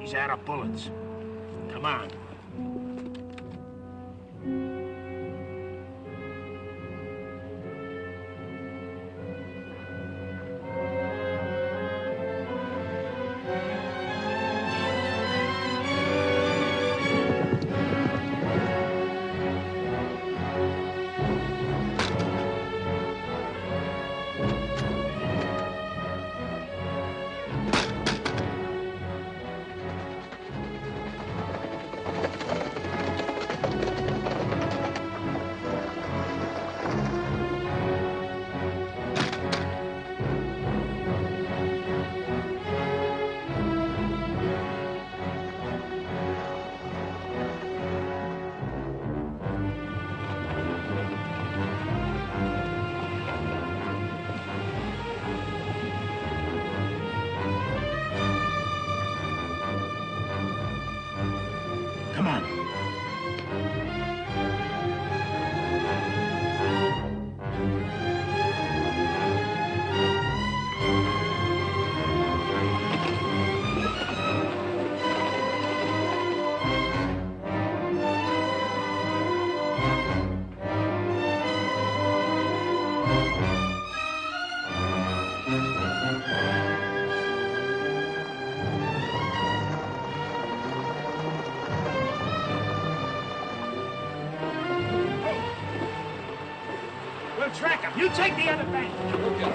He's out of bullets. Come on. Come on. We'll track him. You take the other bank. Okay.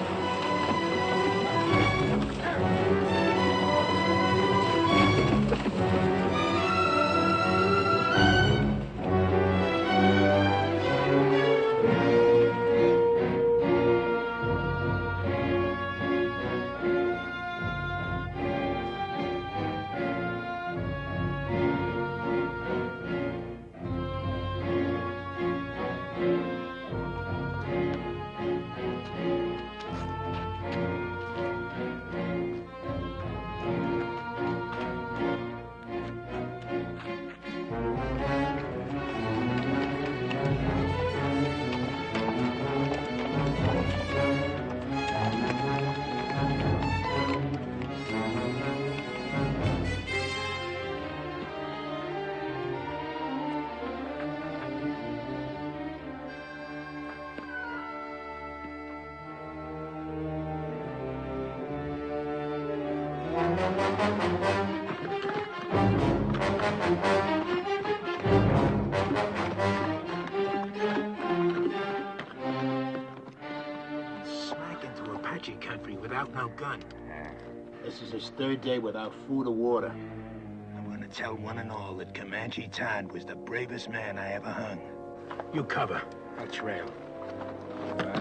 Smack into Apache country without no gun. This is his third day without food or water. I'm gonna tell one and all that Comanche Todd was the bravest man I ever hung. You cover. I'll trail. All right.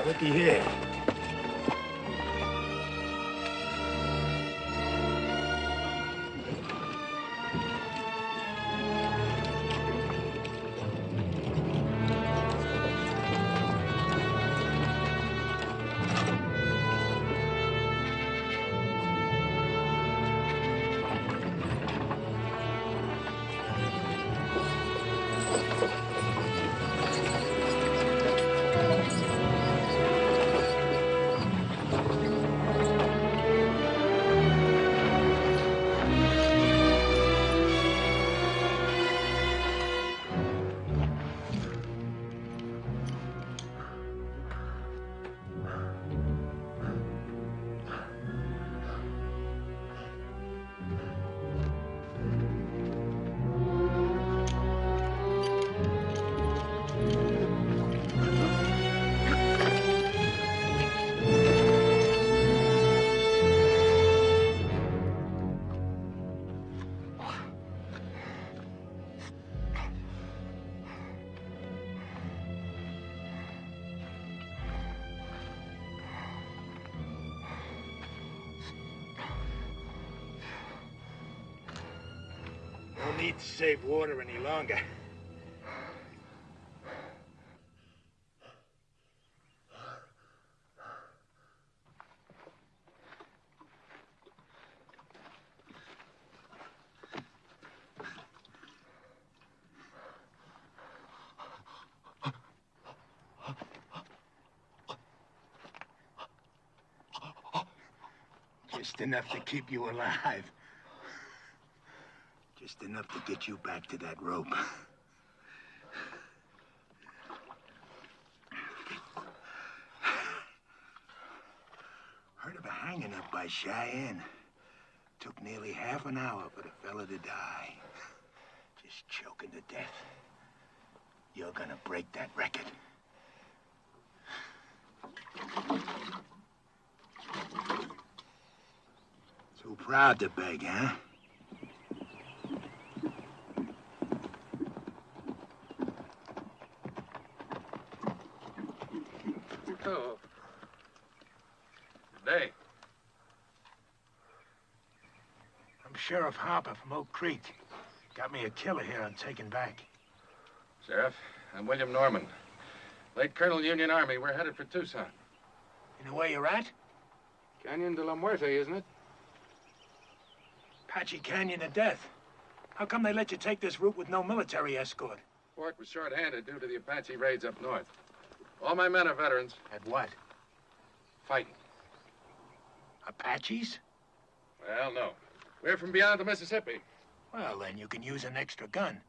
Looky here. need to save water any longer. Just enough to keep you alive. Just enough to get you back to that rope. Heard of a hanging up by Cheyenne. Took nearly half an hour for the fella to die. Just choking to death. You're gonna break that record. Too proud to beg, huh? Oh. Good day. I'm Sheriff Harper from Oak Creek. Got me a killer here I'm taking back. Sheriff, I'm William Norman. Late Colonel Union Army. We're headed for Tucson. You know where you're at? Canyon de la Muerte, isn't it? Apache Canyon of Death. How come they let you take this route with no military escort? Fort was short-handed due to the Apache raids up north. All my men are veterans. At what? Fighting. Apaches? Well, no. We're from beyond the Mississippi. Well, then you can use an extra gun.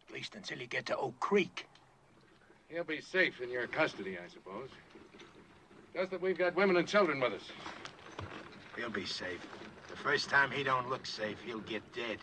At least until you get to Oak Creek. He'll be safe in your custody, I suppose. Just that we've got women and children with us. He'll be safe. The first time he don't look safe, he'll get dead.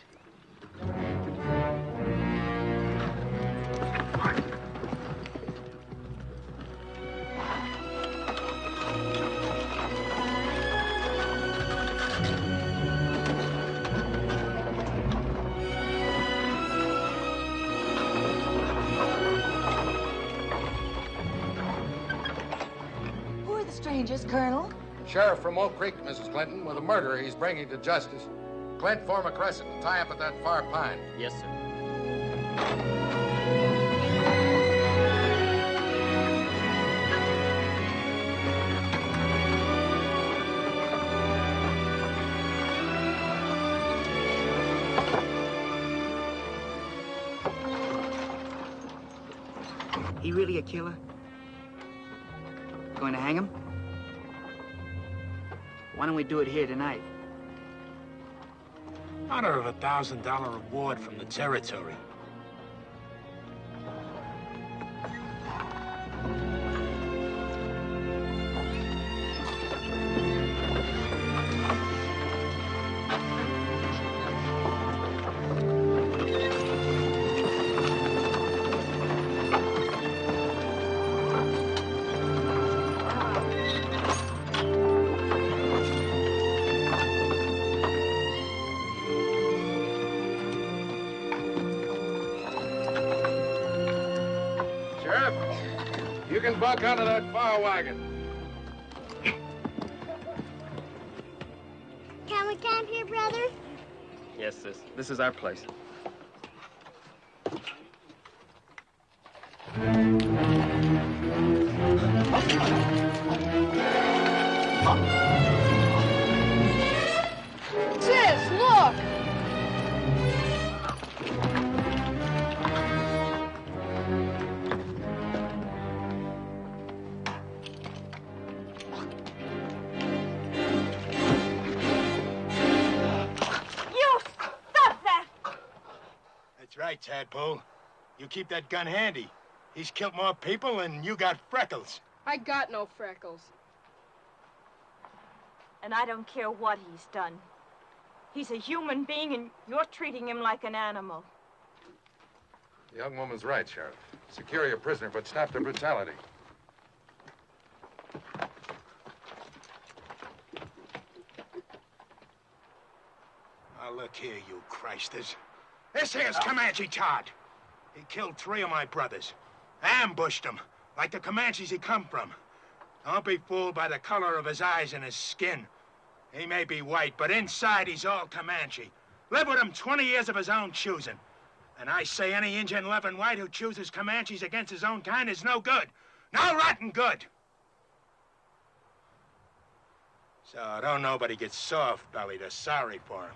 Colonel? Sheriff from Oak Creek, Mrs. Clinton, with a murderer he's bringing to justice. Clint, form a crescent and tie up at that far pine. Yes, sir. He really a killer? Going to hang him? Why don't we do it here tonight? Honor of $1,000 reward from the territory. You can buck onto that fire wagon. Can we camp here, brother? Yes, sis. This is our place. Sis, look! Right, Tadpole. You keep that gun handy. He's killed more people and you got freckles. I got no freckles. And I don't care what he's done. He's a human being and you're treating him like an animal. The young woman's right, Sheriff. Secure your prisoner, but stop the brutality. Now look here, you Christers. This here's Comanche Todd. He killed 3 of my brothers. Ambushed them, like the Comanches he come from. Don't be fooled by the color of his eyes and his skin. He may be white, but inside he's all Comanche. Lived with him 20 years of his own choosing. And I say any Injun loving white who chooses Comanches against his own kind is no good. No rotten good. So don't nobody get soft-bellied or sorry for him.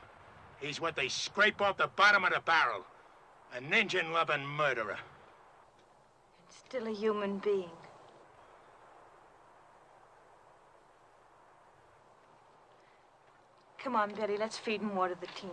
He's what they scrape off the bottom of the barrel. An Injun-loving murderer. And still a human being. Come on, Betty, let's feed and water the team.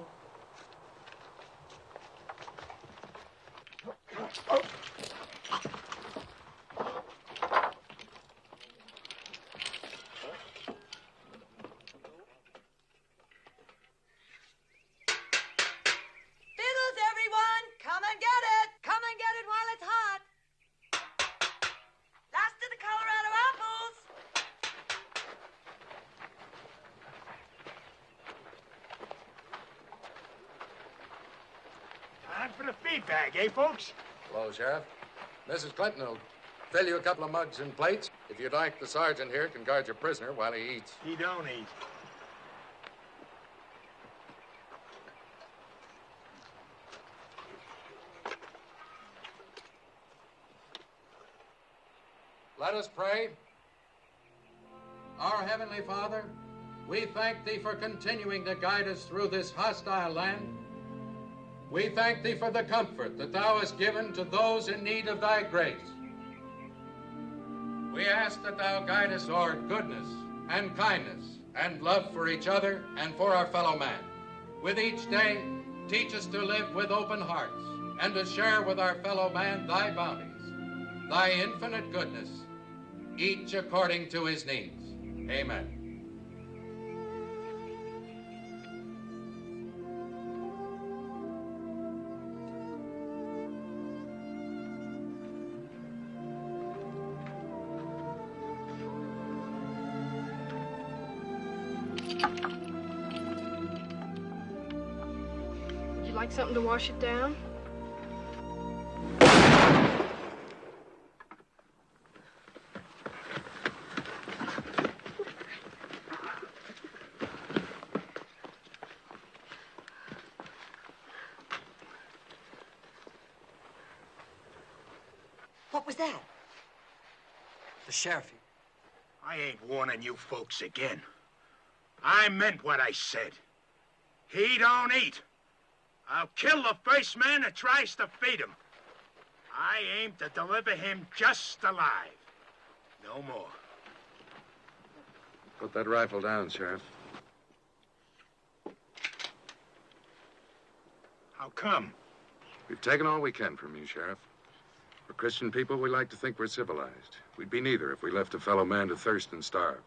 Time for the feed bag, eh, folks? Hello, Sheriff. Mrs. Clinton will fill you a couple of mugs and plates. If you'd like, the sergeant here can guard your prisoner while he eats. He don't eat. Let us pray. Our Heavenly Father, we thank Thee for continuing to guide us through this hostile land. We thank Thee for the comfort that Thou hast given to those in need of Thy grace. We ask that Thou guide us toward goodness and kindness and love for each other and for our fellow man. With each day, teach us to live with open hearts and to share with our fellow man Thy bounties, Thy infinite goodness, each according to his needs. Amen. Would you like something to wash it down? What was that? The sheriff. I ain't warning you folks again. I meant what I said. He don't eat. I'll kill the first man that tries to feed him. I aim to deliver him just alive. No more. Put that rifle down, Sheriff. How come? We've taken all we can from you, Sheriff. We're Christian people, we like to think we're civilized. We'd be neither if we left a fellow man to thirst and starve.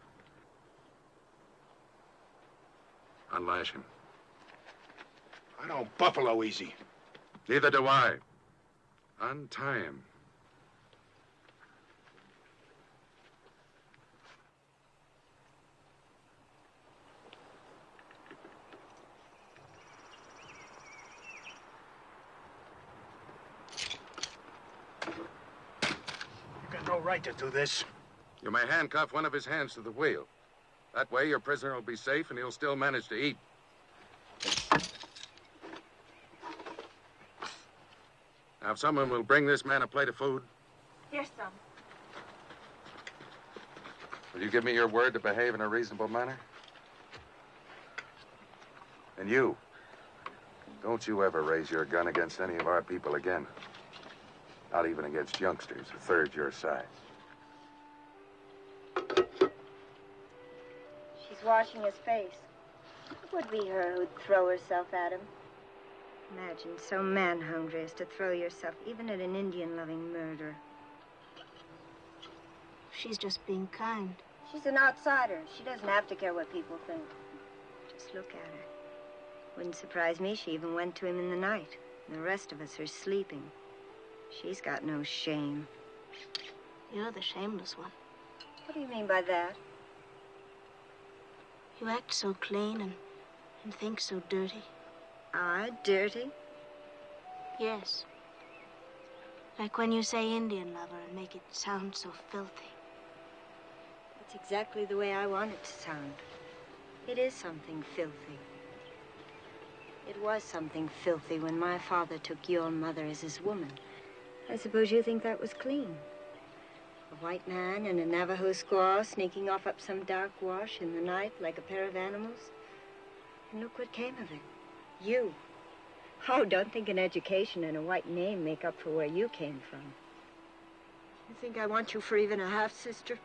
Unlash him. I don't buffalo easy. Neither do I. Untie him. You got no right to do this. You may handcuff one of his hands to the wheel. That way, your prisoner will be safe and he'll still manage to eat. Now, if someone will bring this man a plate of food. Yes, son. Will you give me your word to behave in a reasonable manner? And you, don't you ever raise your gun against any of our people again. Not even against youngsters a third your size. She's washing his face. It would be her who'd throw herself at him. Imagine so man-hungry as to throw yourself even at an Indian-loving murderer. She's just being kind. She's an outsider. She doesn't have to care what people think. Just look at her. Wouldn't surprise me she even went to him in the night. And the rest of us are sleeping. She's got no shame. You're the shameless one. What do you mean by that? You act so clean and think so dirty. Ah, dirty? Yes. Like when you say Indian lover and make it sound so filthy. That's exactly the way I want it to sound. It is something filthy. It was something filthy when my father took your mother as his woman. I suppose you think that was clean. A white man and a Navajo squaw sneaking off up some dark wash in the night like a pair of animals. And look what came of it. You. Oh, don't think an education and a white name make up for where you came from. You think I want you for even a half-sister?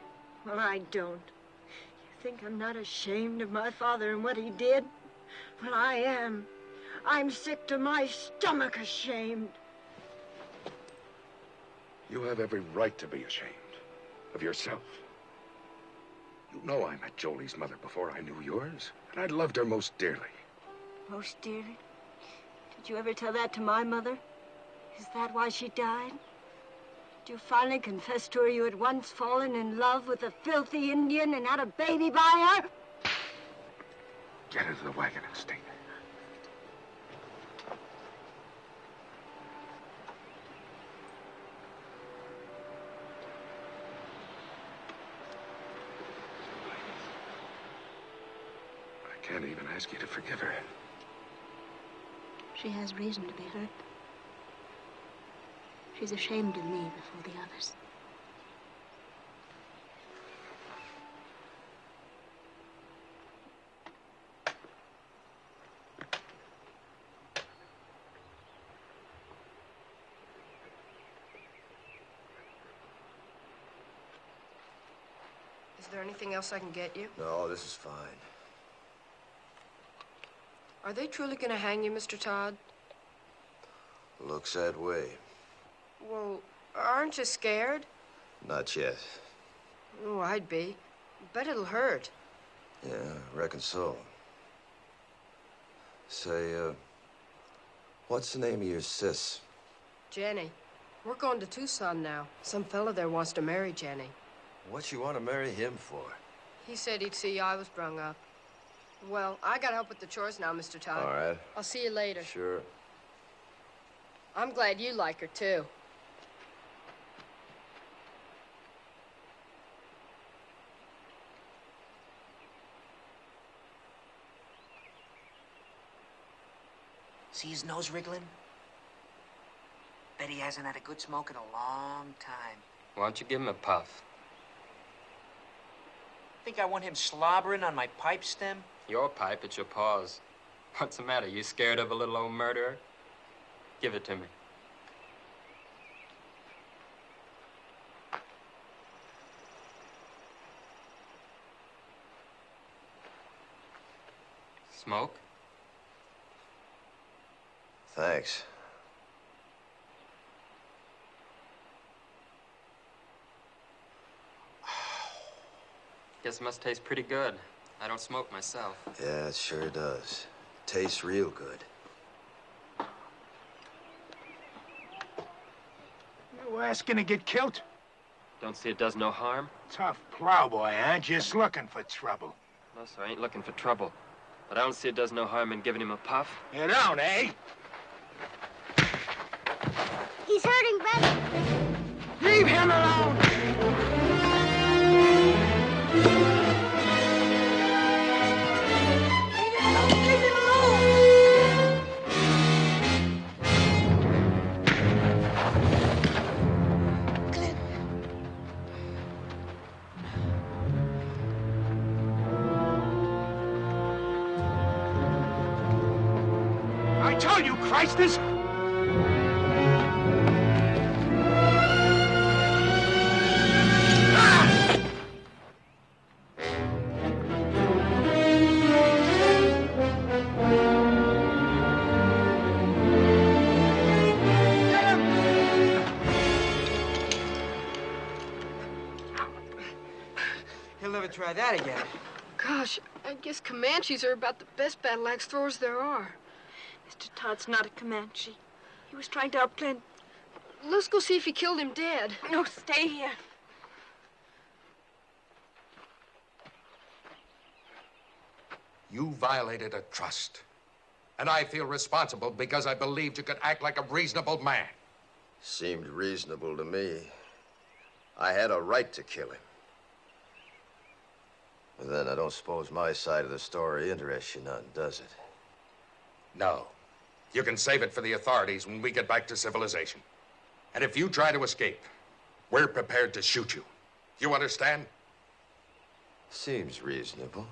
Well, I don't. You think I'm not ashamed of my father and what he did? Well, I am. I'm sick to my stomach ashamed. You have every right to be ashamed of yourself. You know I met Jolie's mother before I knew yours, and I loved her most dearly. Most dearly? Did you ever tell that to my mother? Is that why she died? Did you finally confess to her you had once fallen in love with a filthy Indian and had a baby by her? Get into the wagon and stay there. I can't even ask you to forgive her. She has reason to be hurt. She's ashamed of me before the others. Is there anything else I can get you? No, this is fine. Are they truly going to hang you, Mr. Todd? Looks that way. Well, aren't you scared? Not yet. Oh, I'd be. Bet it'll hurt. Yeah, reckon so. Say, what's the name of your sis? Jenny. We're going to Tucson now. Some fella there wants to marry Jenny. What you want to marry him for? He said he'd see I was brung up. Well, I gotta help with the chores now, Mr. Todd. All right. I'll see you later. Sure. I'm glad you like her, too. See his nose wriggling? Bet he hasn't had a good smoke in a long time. Why don't you give him a puff? Think I want him slobbering on my pipe stem? Your pipe, it's your paws. What's the matter? You scared of a little old murderer? Give it to me. Smoke? Thanks. Guess it must taste pretty good. I don't smoke myself. Yeah, it sure does. Tastes real good. You asking to get killed? Don't see it does no harm? Tough plowboy, huh? Just looking for trouble. No, sir, I ain't looking for trouble. But I don't see it does no harm in giving him a puff. You don't, eh? He's hurting, brother. Leave him alone! I told you, Christus! He'll never try that again. Gosh, I guess Comanches are about the best battle axe throwers there are. Mr. Todd's not a Comanche. He was trying to outplan... Let's go see if he killed him dead. No, stay here. You violated a trust. And I feel responsible because I believed you could act like a reasonable man. Seemed reasonable to me. I had a right to kill him. But then I don't suppose my side of the story interests you none, does it? No. You can save it for the authorities when we get back to civilization. And if you try to escape, we're prepared to shoot you. You understand? Seems reasonable.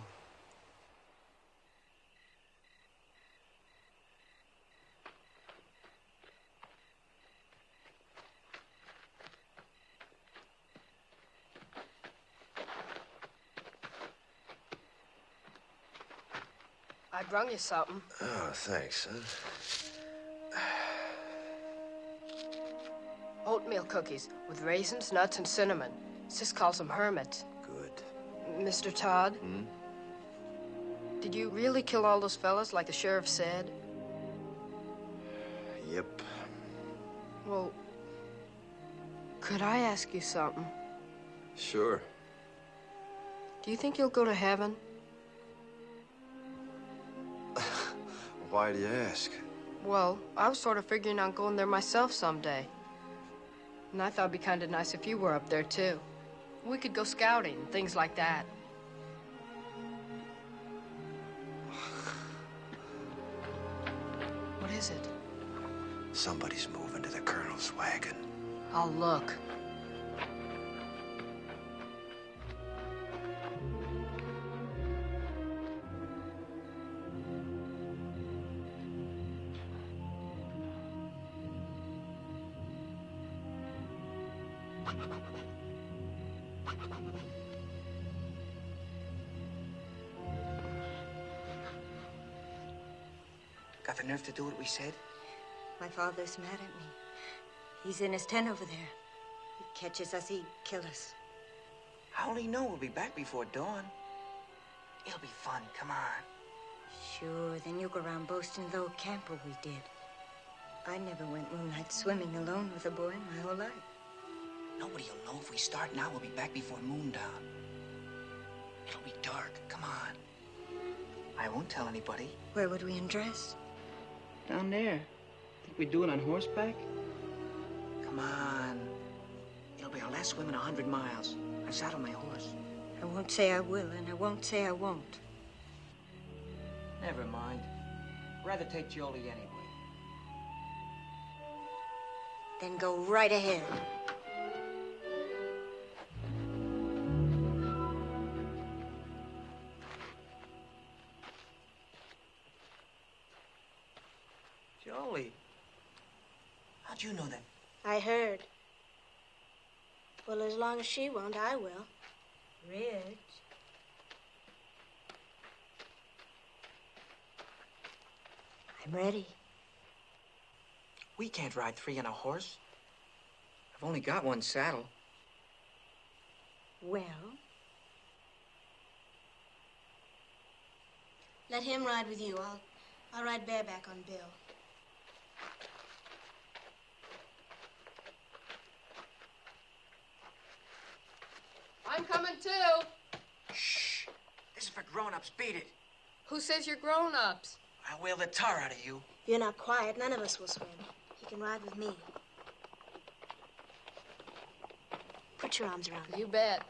I brung you something. Oh, thanks, son. Oatmeal cookies with raisins, nuts, and cinnamon. Sis calls them hermits. Good. Mr. Todd? Hmm? Did you really kill all those fellas like the sheriff said? Yep. Well, could I ask you something? Sure. Do you think you'll go to heaven? Why do you ask? Well, I was sort of figuring on going there myself someday. And I thought it'd be kind of nice if you were up there, too. We could go scouting and things like that. What is it? Somebody's moving to the colonel's wagon. I'll look. Got the nerve to do what we said? My father's mad at me. He's in his tent over there. He catches us, he'd kill us. How'll he know we'll be back before dawn? It'll be fun, come on. Sure, then you go around boasting of the old camper we did. I never went moonlight swimming alone with a boy my whole life. Nobody'll know if we start now, we'll be back before moondown. It'll be dark, come on. I won't tell anybody. Where would we undress? Down there. Think we'd do it on horseback? Come on. It'll be our last swim in 100 miles. I saddle my horse. I won't say I will, and I won't say I won't. Never mind. Rather take Jolie anyway. Then go right ahead. Jolie. How'd you know that? I heard. Well, as long as she won't, I will. Rich. I'm ready. We can't ride 3 on a horse. I've only got 1 saddle. Well? Let him ride with you. I'll ride bareback on Bill. I'm coming, too. Shh. This is for grown-ups. Beat it. Who says you're grown-ups? I'll whale the tar out of you. If you're not quiet, none of us will swim. You can ride with me. Put your arms around me. You bet.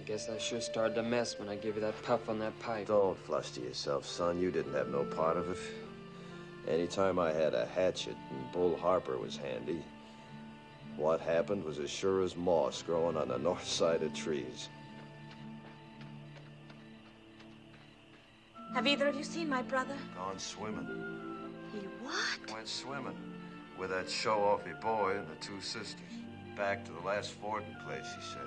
Guess I sure started to mess when I gave you that puff on that pipe. Don't fluster yourself, son. You didn't have no part of it. Anytime I had a hatchet and Bull Harper was handy, what happened was as sure as moss growing on the north side of trees. Have either of you seen my brother? Gone swimming. He what? Went swimming with that show-offy boy and the 2 sisters. Back to the last fording place, he said.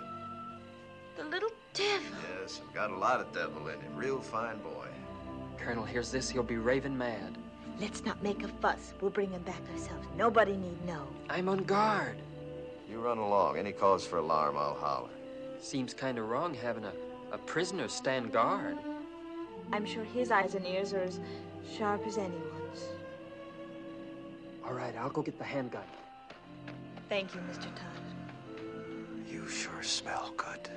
The little devil. Yes, I've got a lot of devil in him. Real fine boy. Colonel hears this, he'll be raving mad. Let's not make a fuss. We'll bring him back ourselves. Nobody need know. I'm on guard. You run along. Any cause for alarm, I'll holler. Seems kind of wrong having a prisoner stand guard. I'm sure his eyes and ears are as sharp as anyone's. All right, I'll go get the handgun. Thank you, Mr. Todd. You sure smell good.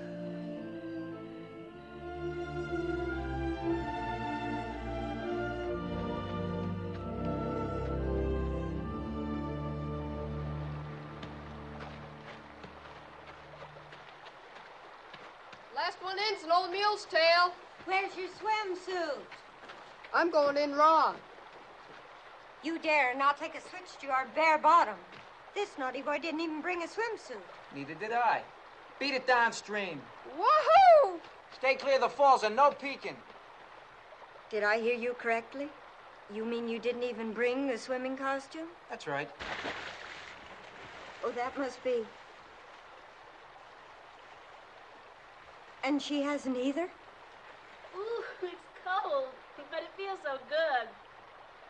Last one in's an old mule's tail. Where's your swimsuit? I'm going in raw. You dare not take a switch to our bare bottom. This naughty boy didn't even bring a swimsuit. Neither did I. Beat it downstream. Woohoo! Stay clear of the falls and no peeking. Did I hear you correctly? You mean you didn't even bring the swimming costume? That's right. Oh, that must be. And she hasn't either? Ooh, it's cold, but it feels so good.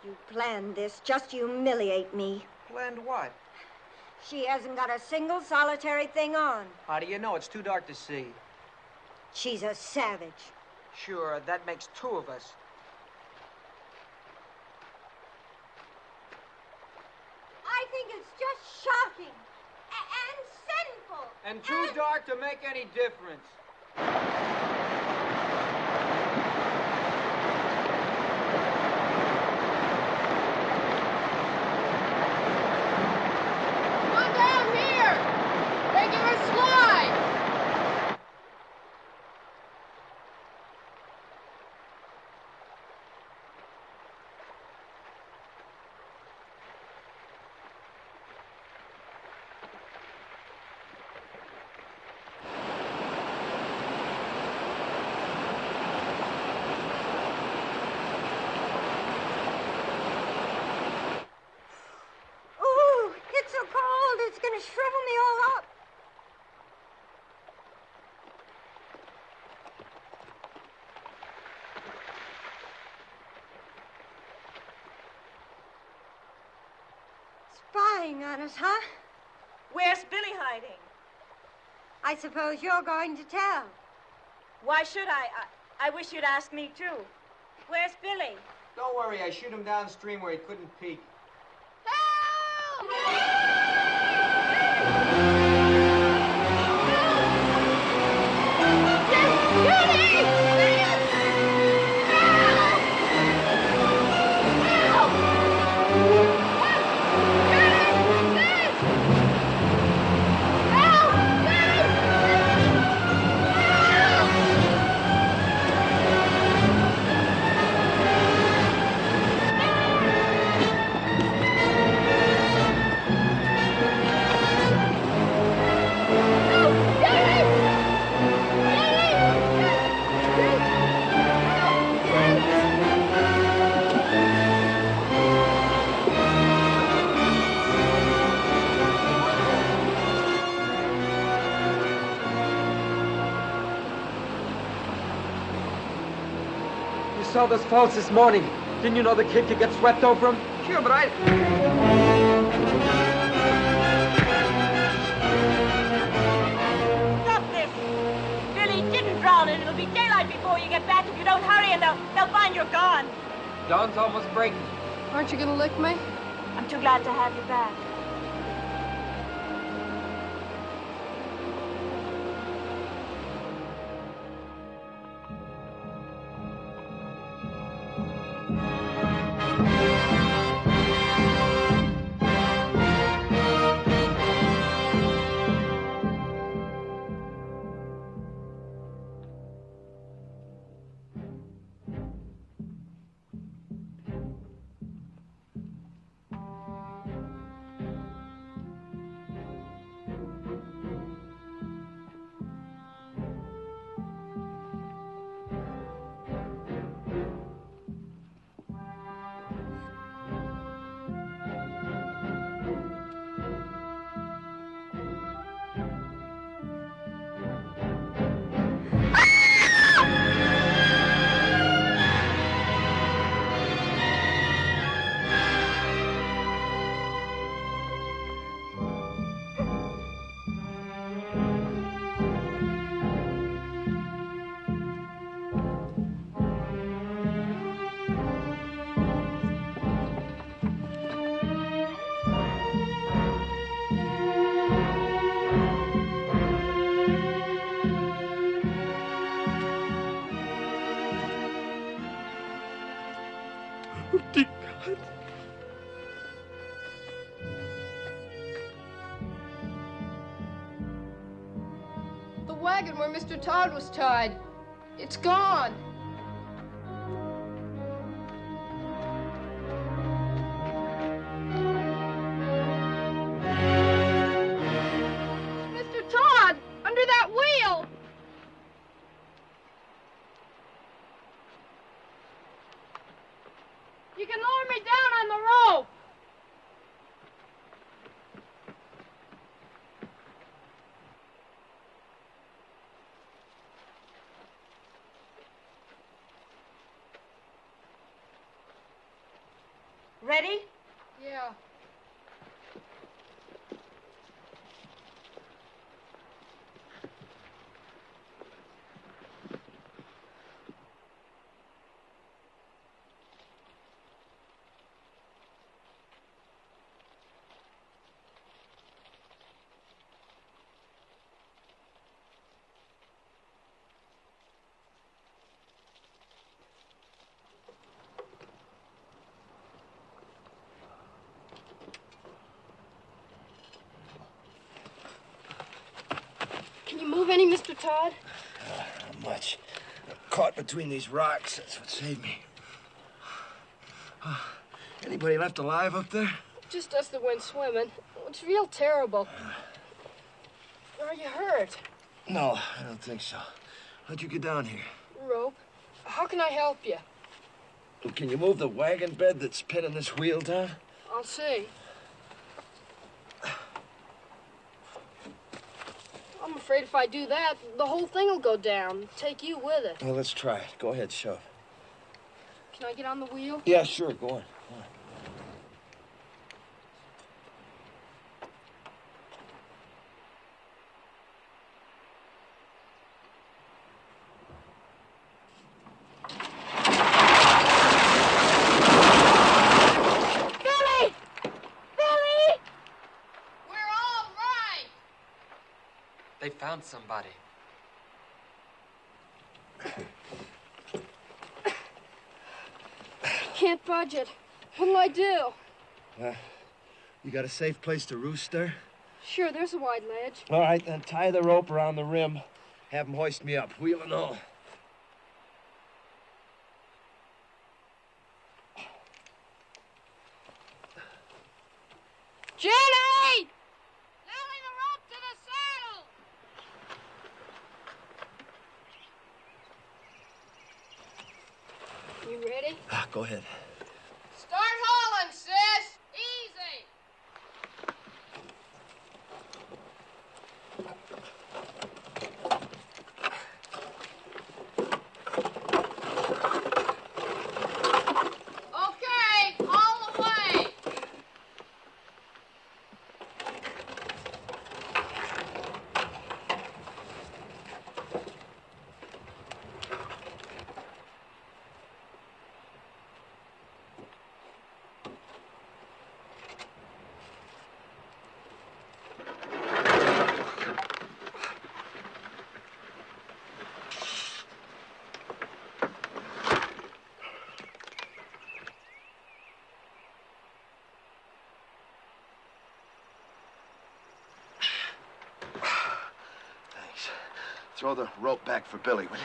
You planned this just to humiliate me. Planned what? She hasn't got a single solitary thing on. How do you know? It's too dark to see. She's a savage. Sure, that makes two of us. I think it's just shocking and sinful. And too dark to make any difference. Come on down here! Making her slide! Ooh, it's so cold, it's gonna shrivel me all up. Spying on us, huh? Where's Billy hiding? I suppose you're going to tell. Why should I? I wish you'd ask me, too. Where's Billy? Don't worry, I shoot him downstream where he couldn't peek. Saw those falls this morning. Didn't you know the kid could get swept over them? Sure, but I... Stop this! Billy didn't drown, and it'll be daylight before you get back if you don't hurry, and they'll find you're gone. Dawn's almost breaking. Aren't you gonna lick me? I'm too glad to have you back. wagon where Mr. Todd was tied. It's gone. Mr. Todd, under that wheel. You can lower me down on the rope. Ready? Yeah. Can you move any, Mr. Todd? Not much. I'm caught between these rocks. That's what saved me. Anybody left alive up there? Just us that went swimming. It's real terrible. Are you hurt? No, I don't think so. How'd you get down here? Rope. How can I help you? Well, can you move the wagon bed that's pinning this wheel down? I'll see. I'm afraid if I do that, the whole thing will go down. Take you with it. Well, let's try it. Go ahead, shove. Can I get on the wheel? Yeah, sure. Go on. Go on. They found somebody. Can't budge it. What'll I do? You got a safe place to roost there? Sure, there's a wide ledge. All right, then tie the rope around the rim. Have them hoist me up, wheel and all. Jenny! Nailing the rope to the saddle! You ready? Go ahead. Start hauling, sis! Easy! Okay, haul away! Thanks. Throw the rope back for Billy, will you?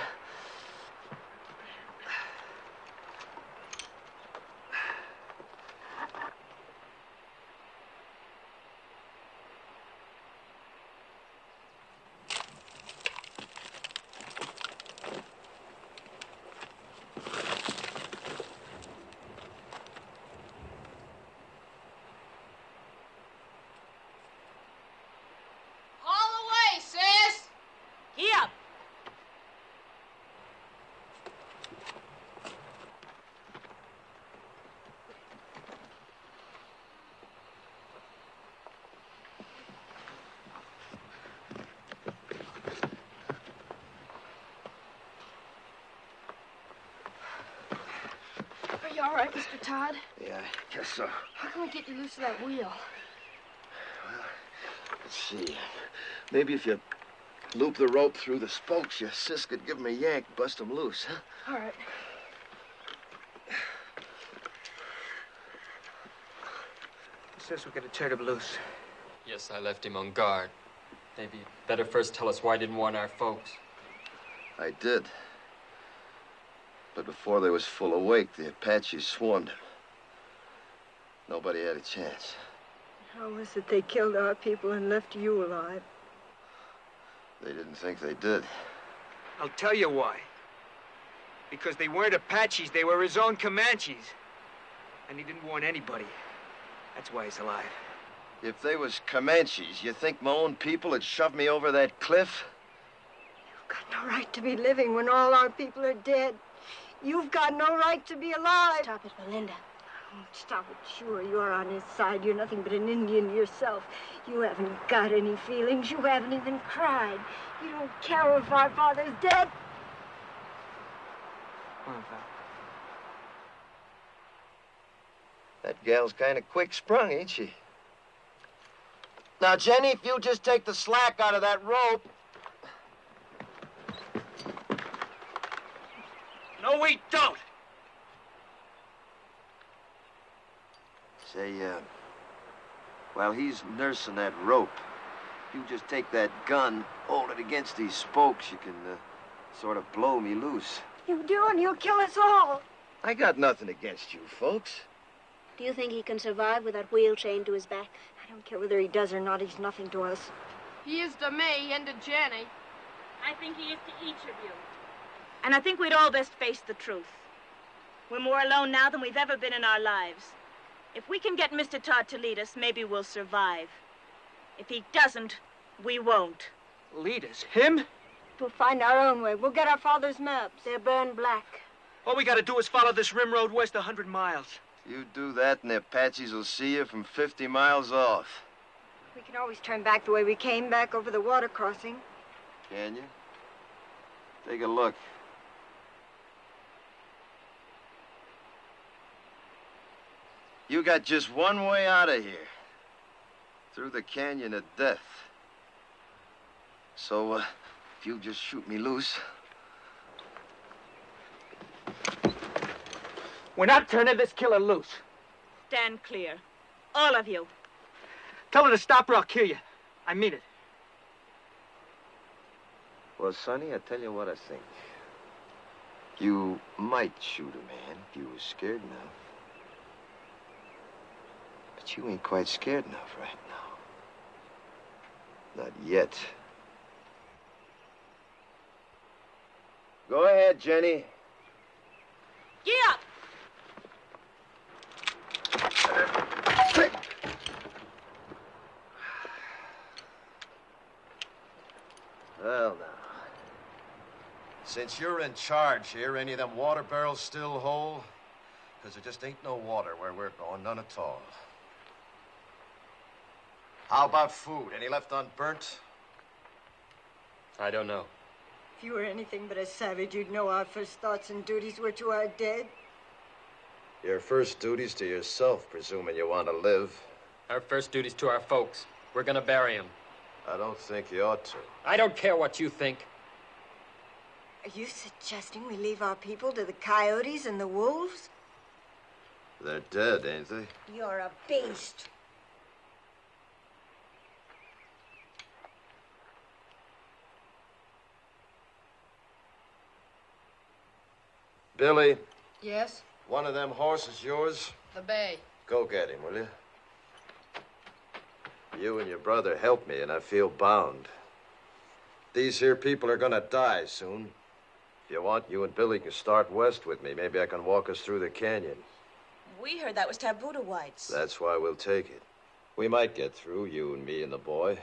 Haul away, sis! Here. Are you all right, Mr. Todd? Yeah, I guess so. How can we get you loose of that wheel? Let's see. Maybe if you loop the rope through the spokes, your sis could give him a yank, bust him loose, huh? All right. Sis, we're gonna turn him loose. Yes, I left him on guard. Maybe you'd better first tell us why you didn't warn our folks. I did. But before they was full awake, the Apaches swarmed him. Nobody had a chance. How was it they killed our people and left you alive? They didn't think they did. I'll tell you why. Because they weren't Apaches, they were his own Comanches. And he didn't warn anybody. That's why he's alive. If they was Comanches, you think my own people had shoved me over that cliff? You've got no right to be living when all our people are dead. You've got no right to be alive. Stop it, Belinda. Oh, stop it. Sure, you're on his side. You're nothing but an Indian yourself. You haven't got any feelings. You haven't even cried. You don't care if our father's dead. Come on, Val. That gal's kind of quick-sprung, ain't she? Now, Jenny, if you just take the slack out of that rope... No, we don't! Say, while he's nursing that rope, you just take that gun, hold it against these spokes, you can, sort of blow me loose. You do, and he'll kill us all. I got nothing against you, folks. Do you think he can survive with that wheel chained to his back? I don't care whether he does or not. He's nothing to us. He is to me and to Jenny. I think he is to each of you. And I think we'd all best face the truth. We're more alone now than we've ever been in our lives. If we can get Mr. Todd to lead us, maybe we'll survive. If he doesn't, we won't. Lead us? Him? We'll find our own way. We'll get our father's maps. They're burned black. All we gotta do is follow this rim road west 100 miles. You do that and the Apaches will see you from 50 miles off. We can always turn back the way we came, back over the water crossing. Can you? Take a look. You got just one way out of here. Through the canyon of death. So, if you just shoot me loose... We're not turning this killer loose. Stand clear. All of you. Tell her to stop or I'll kill you. I mean it. Well, Sonny, I tell you what I think. You might shoot a man if you was scared enough. But you ain't quite scared enough right now. Not yet. Go ahead, Jenny. Get up! Well, now. Since you're in charge here, any of them water barrels still whole? Because there just ain't no water where we're going, none at all. How about food? Any left unburnt? I don't know. If you were anything but a savage, you'd know our first thoughts and duties were to our dead. Your first duty's to yourself, presuming you want to live. Our first duty's to our folks. We're gonna bury him. I don't think you ought to. I don't care what you think. Are you suggesting we leave our people to the coyotes and the wolves? They're dead, ain't they? You're a beast. Billy, Yes? one of them horses yours? The bay. Go get him, will you? You and your brother helped me, and I feel bound. These here people are gonna die soon. If you want, you and Billy can start west with me. Maybe I can walk us through the canyon. We heard that was taboo to whites. That's why we'll take it. We might get through, you and me and the boy.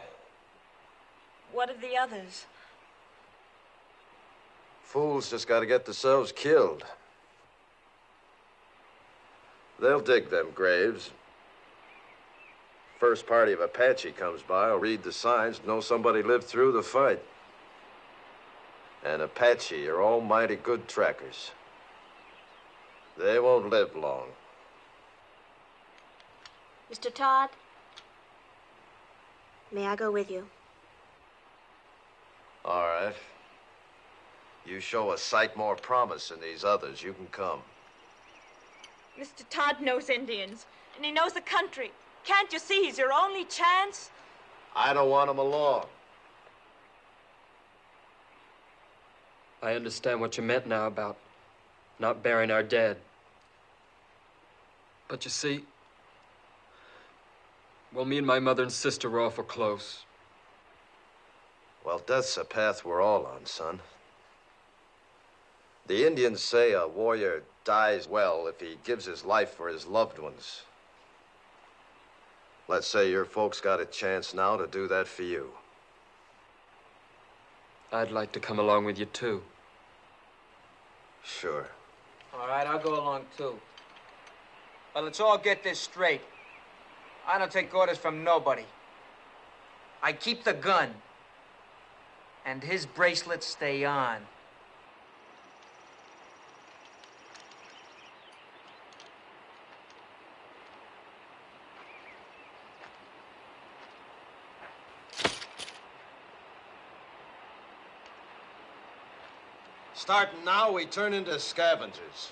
What of the others? Fools just gotta get themselves killed. They'll dig them graves. First party of Apache comes by, will read the signs, know somebody lived through the fight. And Apache are almighty good trackers. They won't live long. Mr. Todd, may I go with you? All right. You show a sight more promise than these others, you can come. Mr. Todd knows Indians, and he knows the country. Can't you see he's your only chance? I don't want him along. I understand what you meant now about not burying our dead. But you see, well, me and my mother and sister were awful close. Well, death's a path we're all on, son. The Indians say a warrior dies well if he gives his life for his loved ones. Let's say your folks got a chance now to do that for you. I'd like to come along with you, too. Sure. All right, I'll go along, too. But let's all get this straight. I don't take orders from nobody. I keep the gun. And his bracelets stay on. Starting now, we turn into scavengers.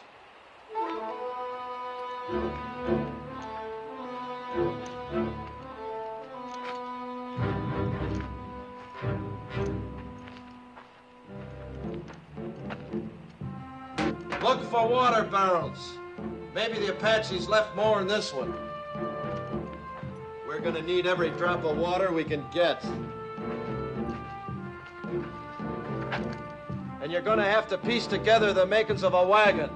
Look for water barrels. Maybe the Apaches left more in this one. We're gonna need every drop of water we can get. And you're gonna have to piece together the makings of a wagon.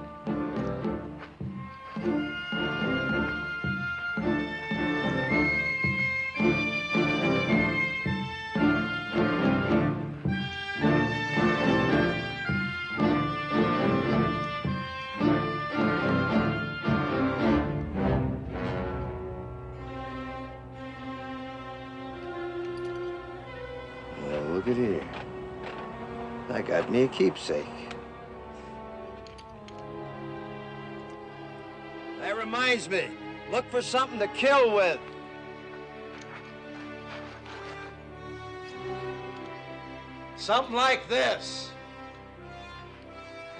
Well, look at here. I got me a keepsake. That reminds me, look for something to kill with. Something like this.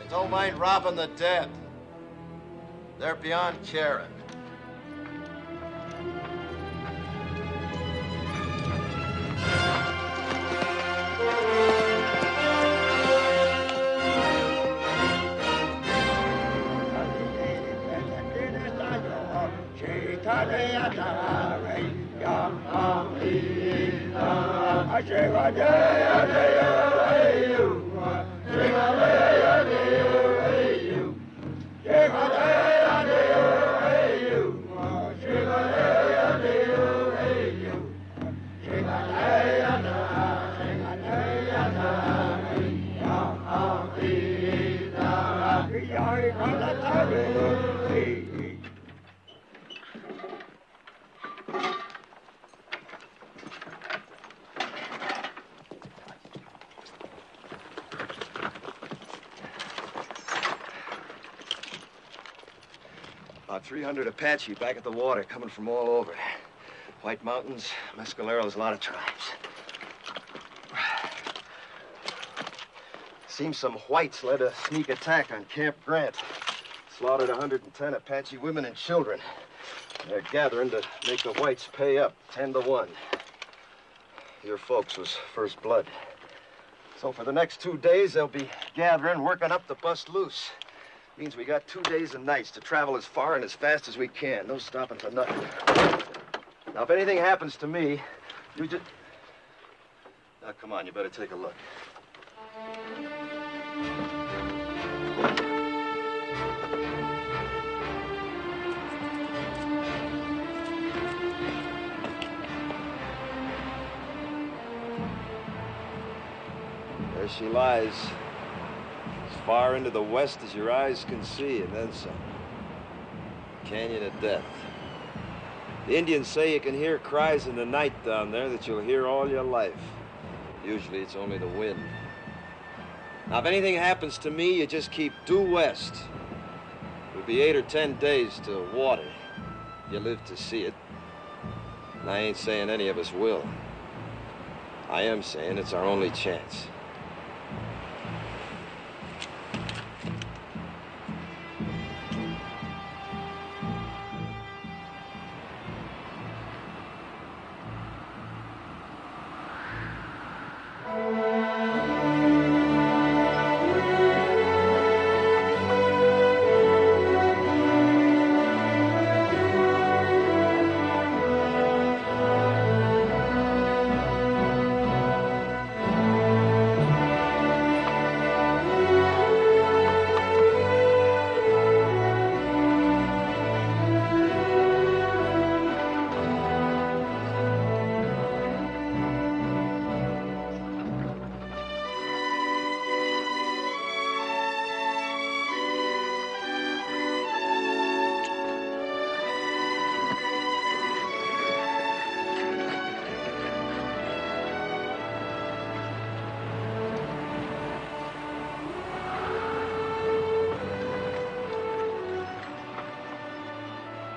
And don't mind robbing the dead. They're beyond caring. About 300 Apache back at the water, coming from all over. White Mountains, Mescaleros, a lot of tribes. Seems some whites led a sneak attack on Camp Grant. Slaughtered 110 Apache women and children. They're gathering to make the whites pay up 10-1. Your folks was first blood. So for the next 2 days, they'll be gathering, working up to bust loose. Means we got 2 days and nights to travel as far and as fast as we can. No stopping for nothing. Now, if anything happens to me, you just... Now, come on, you better take a look. There she lies. As far into the west as your eyes can see, and then some. Canyon of Death. The Indians say you can hear cries in the night down there that you'll hear all your life. Usually it's only the wind. Now, if anything happens to me, you just keep due west. It'll be 8 or 10 days to water. You live to see it. And I ain't saying any of us will. I am saying it's our only chance.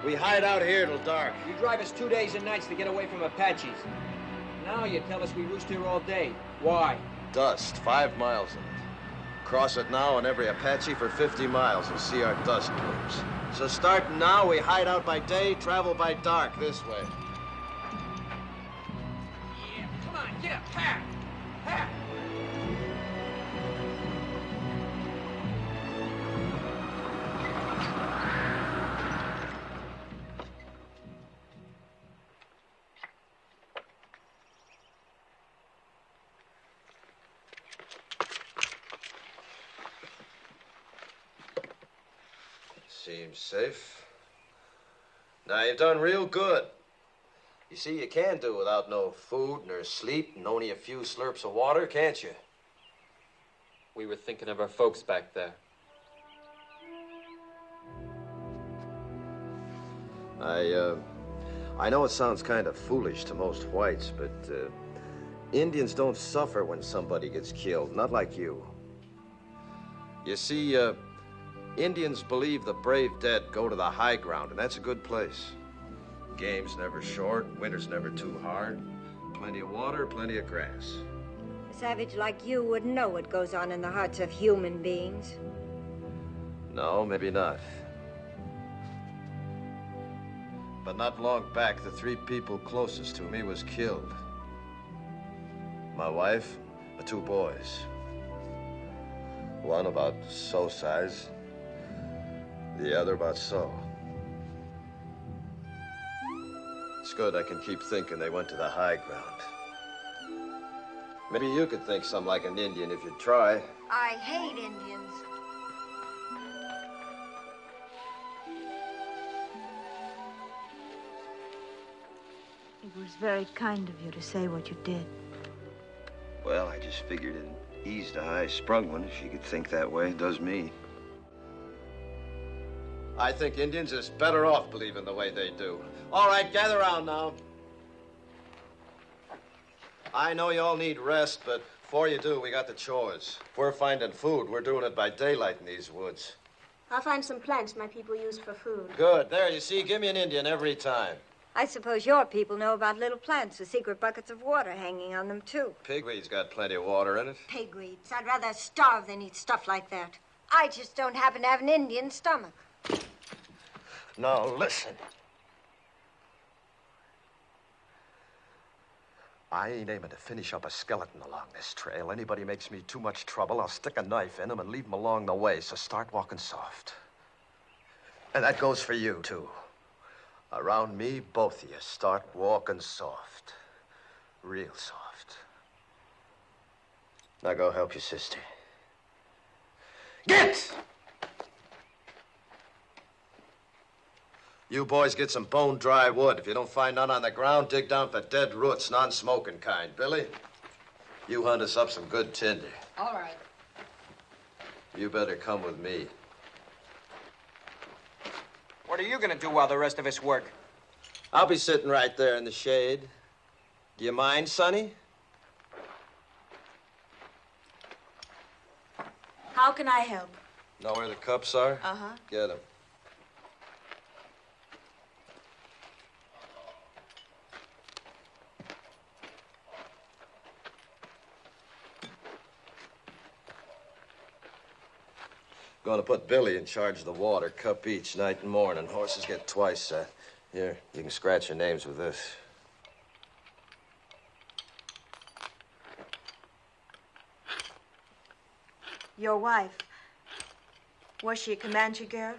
We hide out here till dark. You drive us 2 days and nights to get away from Apaches. Now you tell us we roost here all day. Why? Dust, 5 miles of it. Cross it now and every Apache for 50 miles and see our dust plumes. So starting now, we hide out by day, travel by dark this way. Yeah, come on, get up, pack! Pack! Seems safe. Now, you've done real good. You see, you can't do without no food, nor sleep, and only a few slurps of water, can't you? We were thinking of our folks back there. I know it sounds kind of foolish to most whites, but Indians don't suffer when somebody gets killed, not like you. You see, Indians believe the brave dead go to the high ground, and that's a good place. Game's never short, winter's never too hard. Plenty of water, plenty of grass. A savage like you wouldn't know what goes on in the hearts of human beings. No, maybe not. But not long back, the 3 people closest to me was killed. My wife, the 2 boys. One about so size, the other about so. It's good I can keep thinking they went to the high ground. Maybe you could think some like an Indian if you'd try. I hate Indians. It was very kind of you to say what you did. Well, I just figured it eased a high-sprung one. If she could think that way, it does me. I think Indians is better off believing the way they do. All right, gather around now. I know you all need rest, but before you do, we got the chores. If we're finding food, we're doing it by daylight in these woods. I'll find some plants my people use for food. Good. There, you see, give me an Indian every time. I suppose your people know about little plants with secret buckets of water hanging on them, too. Pigweed's got plenty of water in it. Pigweeds. I'd rather starve than eat stuff like that. I just don't happen to have an Indian stomach. Now, listen. I ain't aiming to finish up a skeleton along this trail. Anybody makes me too much trouble, I'll stick a knife in him and leave him along the way, so start walking soft. And that goes for you, too. Around me, both of you, start walking soft. Real soft. Now go help your sister. Get! You boys get some bone-dry wood. If you don't find none on the ground, dig down for dead roots, non-smoking kind. Billy, you hunt us up some good tinder. All right. You better come with me. What are you gonna do while the rest of us work? I'll be sitting right there in the shade. Do you mind, Sonny? How can I help? Know where the cups are? Uh-huh. Get them. Going to put Billy in charge of the water, cup each, night and morning. Horses get twice that. Here, you can scratch your names with this. Your wife. Was she a Comanche girl?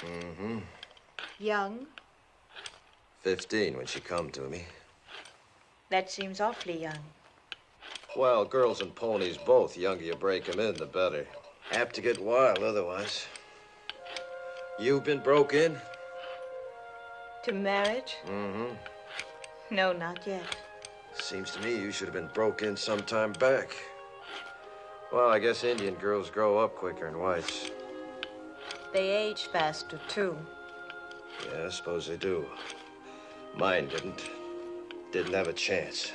Mm-hmm. Young? 15 when she come to me. That seems awfully young. Well, girls and ponies both. The younger you break 'em in, the better. Apt to get wild otherwise. You been broke in? To marriage? Mm-hmm. No, not yet. Seems to me you should have been broke in some time back. Well, I guess Indian girls grow up quicker than whites. They age faster, too. Yeah, I suppose they do. Mine didn't. Didn't have a chance.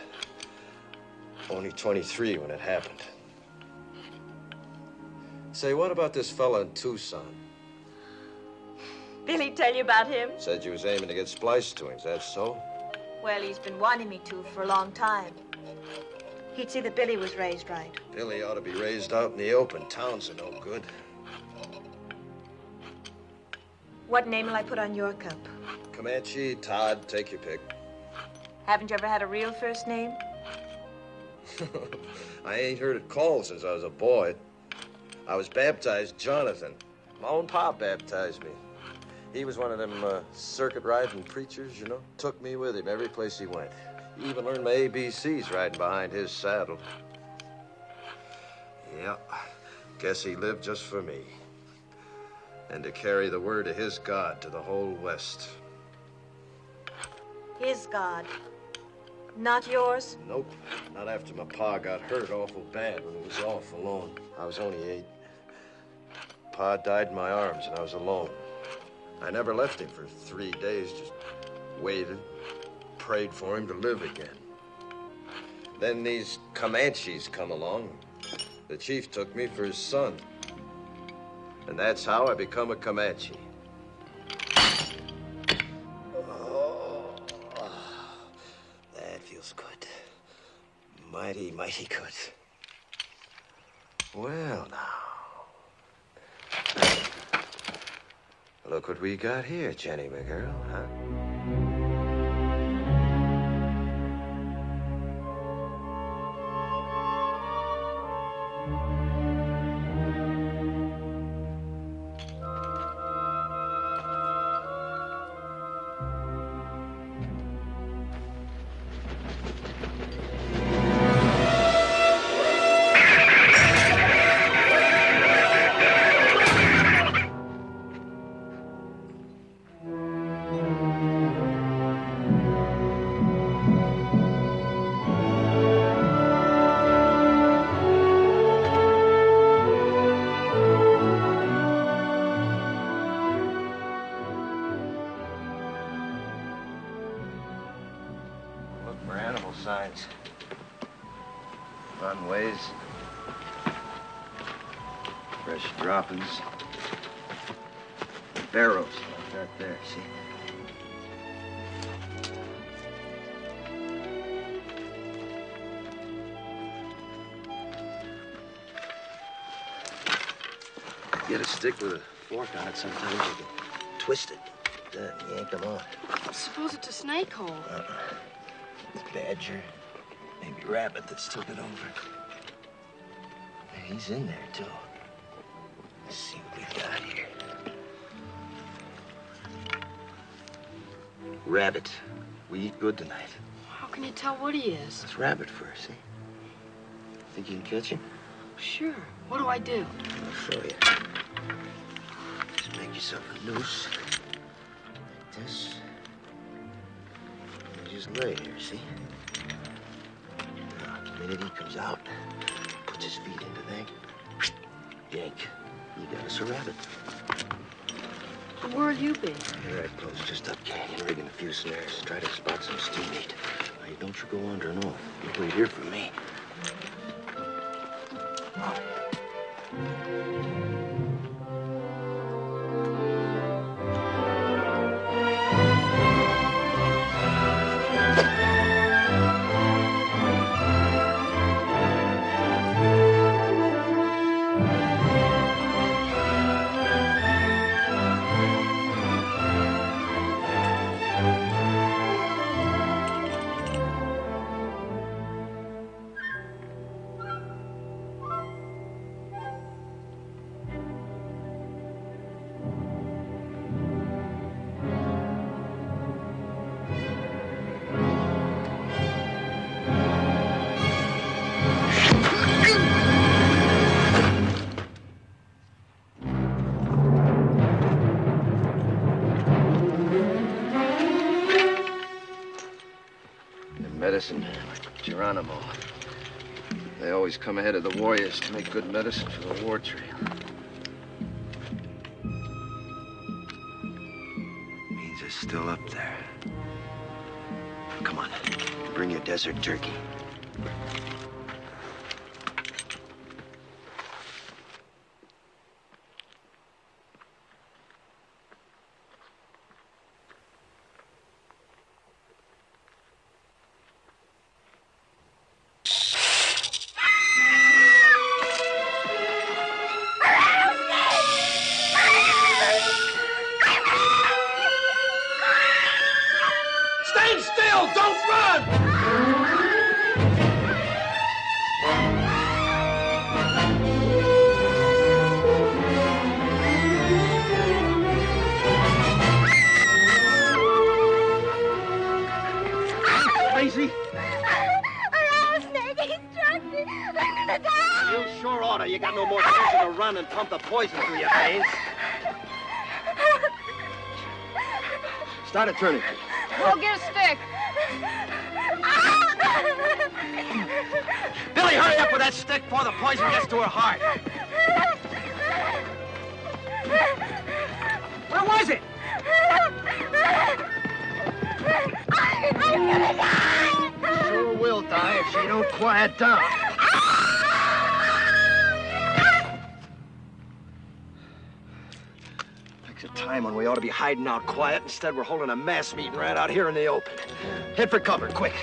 Only 23 when it happened. Say, what about this fella in Tucson? Billy tell you about him? Said you was aiming to get spliced to him. Is that so? Well, he's been wanting me to for a long time. He'd see that Billy was raised right. Billy ought to be raised out in the open. Towns are no good. What name will I put on your cup? Comanche, Todd, take your pick. Haven't you ever had a real first name? I ain't heard it called since I was a boy. I was baptized Jonathan. My own pop baptized me. He was one of them circuit riding preachers, you know. Took me with him every place he went. He even learned my ABCs riding behind his saddle. Yeah, guess he lived just for me. And to carry the word of his God to the whole West. His God. Not yours? Nope. Not after my pa got hurt awful bad when he was off alone. I was only 8. Pa died in my arms and I was alone. I never left him for 3 days, just waited, prayed for him to live again. Then these Comanches come along. The chief took me for his son. And that's how I become a Comanche. Oh, that feels good. Mighty, mighty good. Well, now. Look what we got here, Jenny, my girl, huh? Signs. Runways. Fresh droppings. Barrows like that there, see? You get a stick with a fork on it, sometimes you can twist it. Then yank them on. Suppose it's a snake hole. It's badger, maybe rabbit that took it over. He's in there, too. Let's see what we got here. Rabbit. We eat good tonight. How can you tell what he is? It's rabbit fur, see? Think you can catch him? Sure. What do I do? I'll show you. Just make yourself a noose. Like this. Just lay here, see? Now, the minute he comes out, puts his feet into that, yank. You got us a rabbit. Where'll you be? Here I close just up canyon, rigging a few snares. Try to spot some steam meat. Now, don't you go wandering off. You wait here for me. Medicine, Geronimo. They always come ahead of the warriors to make good medicine for the war trail. Means they're still up there. Come on, bring your desert turkey. you to run and pump the poison through your veins. Start it turning. Go get a stick. Billy, hurry up with that stick before the poison gets to her heart. Where was it? I'm gonna die. Sure will die if she don't quiet down. Picks a time when we ought to be hiding out quiet. Instead, we're holding a mass meeting right out here in the open. Head for cover, quick.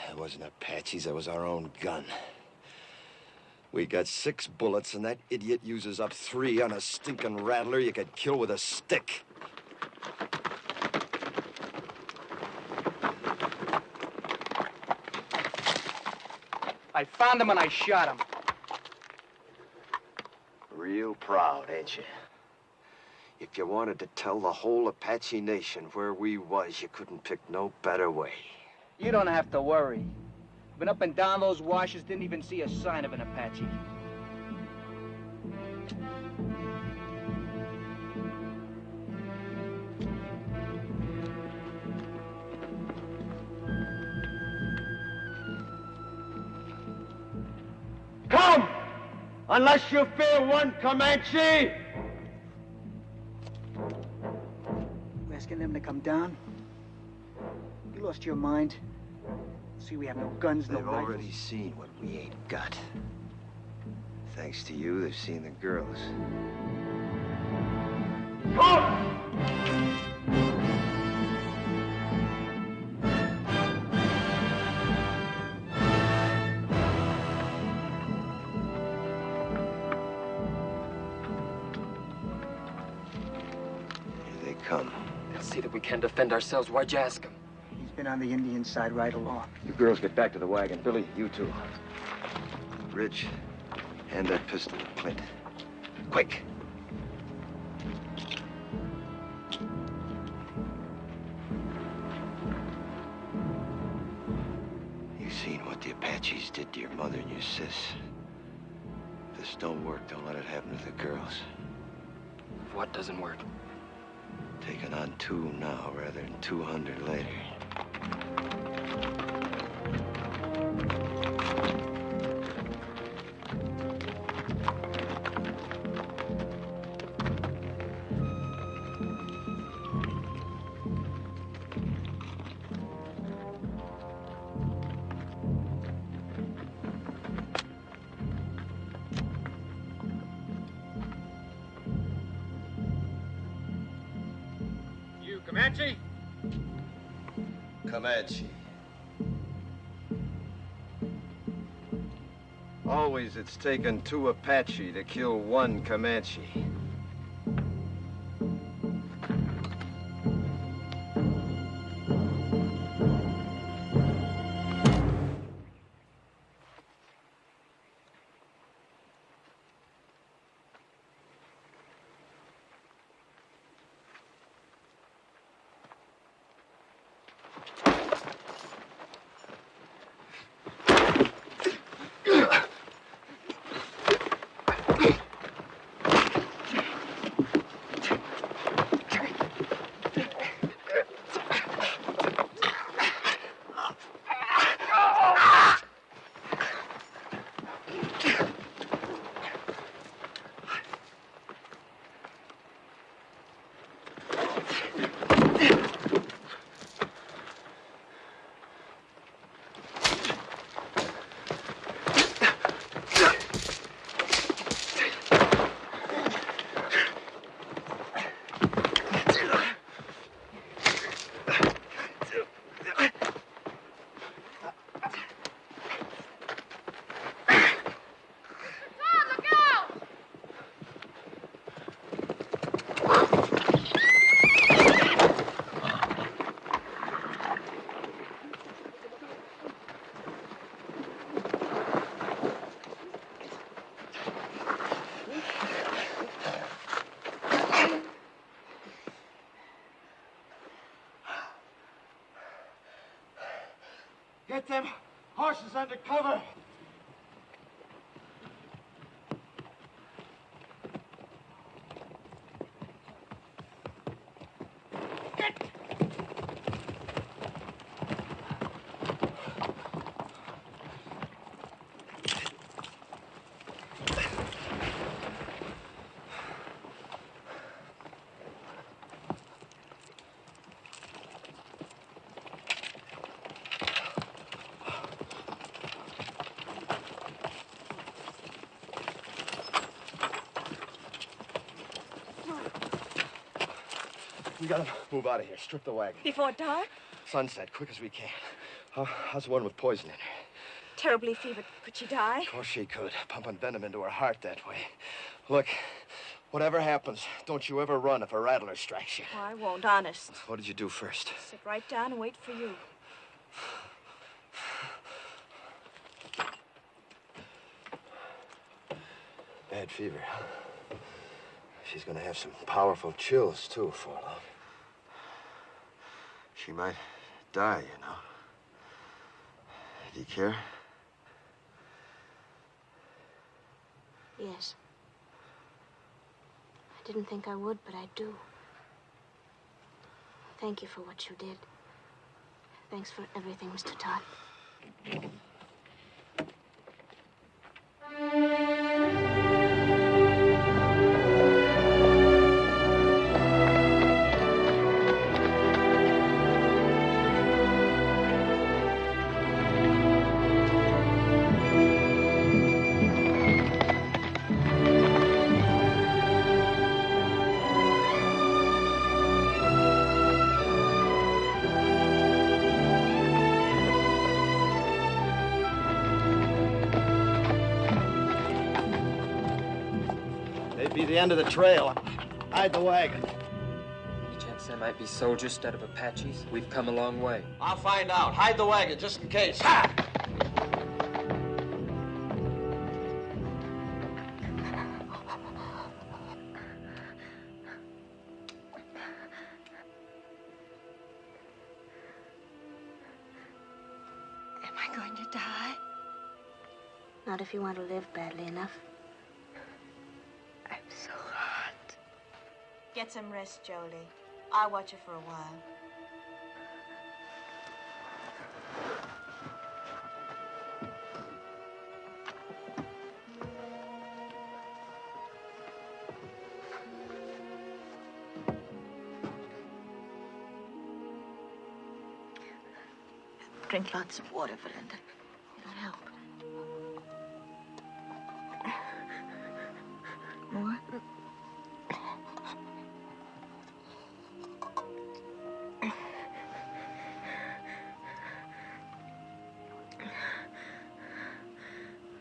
It wasn't Apaches, it was our own gun. We got 6 bullets, and that idiot uses up 3 on a stinking rattler you could kill with a stick. I found him and I shot him. Real proud, ain't you? If you wanted to tell the whole Apache nation where we was, you couldn't pick no better way. You don't have to worry. Been up and down those washes, didn't even see a sign of an Apache. Come! Unless you fear one Comanche! You asking them to come down? You lost your mind? See, we have no guns, no They've rifles. already seen what we ain't got. Thanks to you, they've seen the girls. Here they come. They'll see that we can defend ourselves. Why'd you ask them? He's been on the Indian side right along. You girls get back to the wagon. Billy, you too. Rich, hand that pistol to Clint. Quick. You've seen what the Apaches did to your mother and your sis. If this don't work, don't let it happen to the girls. What doesn't work? Taking on 2 now rather than 200 later. Comanche? Comanche. Always it's taken 2 Apache to kill 1 Comanche. Get them horses under cover. We gotta move out of here. Strip the wagon. Before dark? Sunset, quick as we can. How's the one with poison in her? Terribly fevered. Could she die? Of course she could. Pumping venom into her heart that way. Look, whatever happens, don't you ever run if a rattler strikes you. Oh, I won't, honest. What did you do first? Sit right down and wait for you. Bad fever, huh? She's gonna have some powerful chills, too, before long. She might die, you know. Do you care? Yes. I didn't think I would, but I do. Thank you for what you did. Thanks for everything, Mr. Todd. Be the end of the trail. Hide the wagon. Any chance there might be soldiers instead of Apaches? We've come a long way. I'll find out. Hide the wagon just in case. Ha! Am I going to die? Not if you want to live badly enough. I'm so hot. Get some rest, Jolie. I'll watch you for a while. Drink lots of water, Belinda. It'll help. More?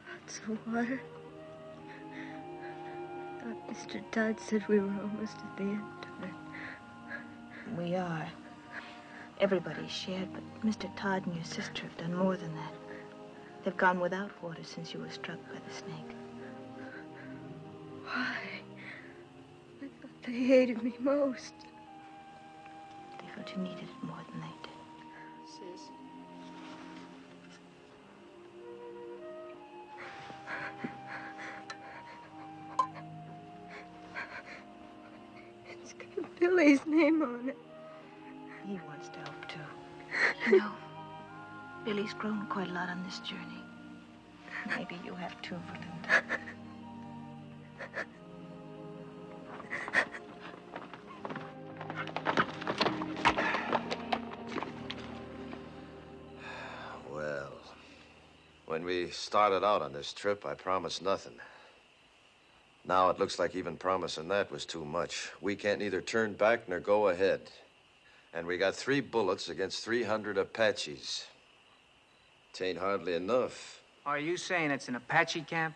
Lots of water. I thought Mr. Todd said we were almost at the end of it. We are. Everybody's shared, but Mr. Todd and your sister have done more than that. They've gone without water since you were struck by the snake. Why? I thought they hated me most. They felt you needed it more than they did. Sis. It's got Billy's name on it. He wants to help, too. You know, Billy's grown quite a lot on this journey. Maybe you have too, Belinda. Well, when we started out on this trip, I promised nothing. Now it looks like even promising that was too much. We can't neither turn back nor go ahead. And we got 3 bullets against 300 Apaches. It ain't hardly enough. Are you saying it's an Apache camp?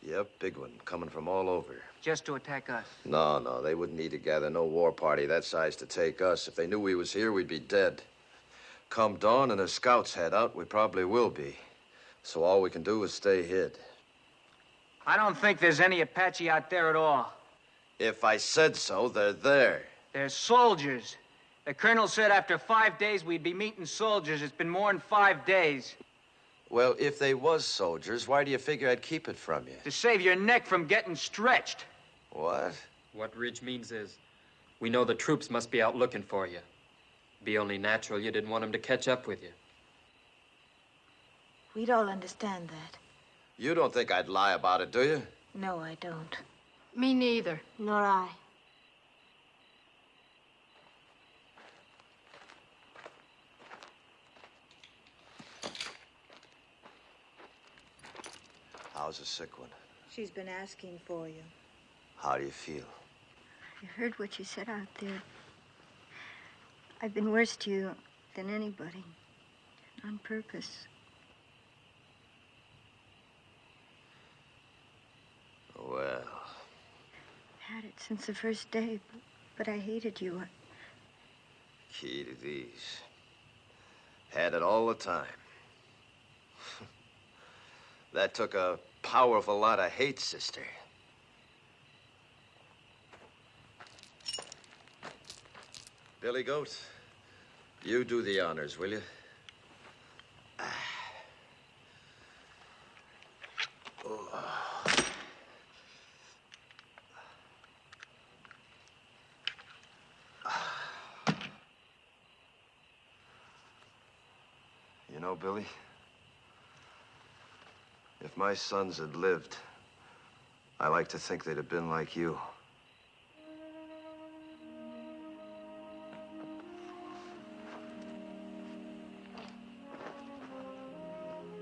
Yep, big one, coming from all over. Just to attack us? No, they wouldn't need to gather no war party that size to take us. If they knew we was here, we'd be dead. Come dawn and the scouts head out, we probably will be. So all we can do is stay hid. I don't think there's any Apache out there at all. If I said so, they're there. They're soldiers. The colonel said after 5 days we'd be meeting soldiers. It's been more than 5 days. Well, if they was soldiers, why do you figure I'd keep it from you? To save your neck from getting stretched. What? What Ridge means is, we know the troops must be out looking for you. Be only natural you didn't want them to catch up with you. We'd all understand that. You don't think I'd lie about it, do you? No, I don't. Me neither. Nor I. How's the sick one? She's been asking for you. How do you feel? I heard what you said out there. I've been worse to you than anybody. On purpose. Well... I've had it since the first day, but I hated you. Key to these. Had it all the time. That took a powerful lot of hate, sister. Billy Goat, you do the honors, will you? You know, Billy, if my sons had lived, I like to think they'd have been like you.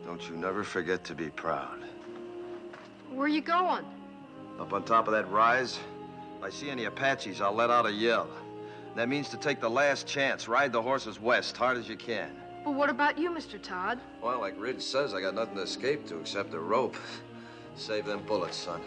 Don't you never forget to be proud. Where you going? Up on top of that rise, if I see any Apaches, I'll let out a yell. That means to take the last chance, ride the horses west, hard as you can. Well, what about you, Mr. Todd? Well, like Ridge says, I got nothing to escape to except a rope. Save them bullets, son.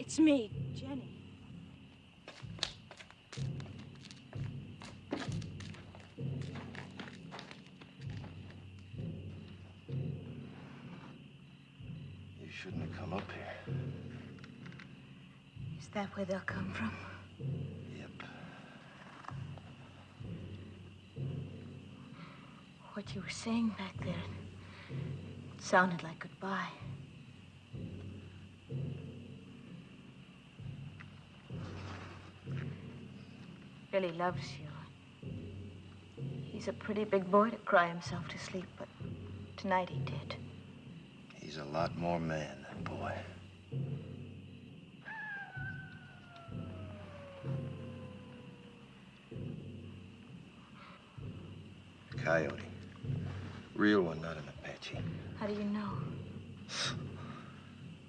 It's me, Jenny. You shouldn't have come up here. Is that where they'll come from? Yep. What you were saying back there, it sounded like goodbye. Billy loves you. He's a pretty big boy to cry himself to sleep, but tonight he did. He's a lot more man than boy. Coyote. Real one, not an Apache. How do you know?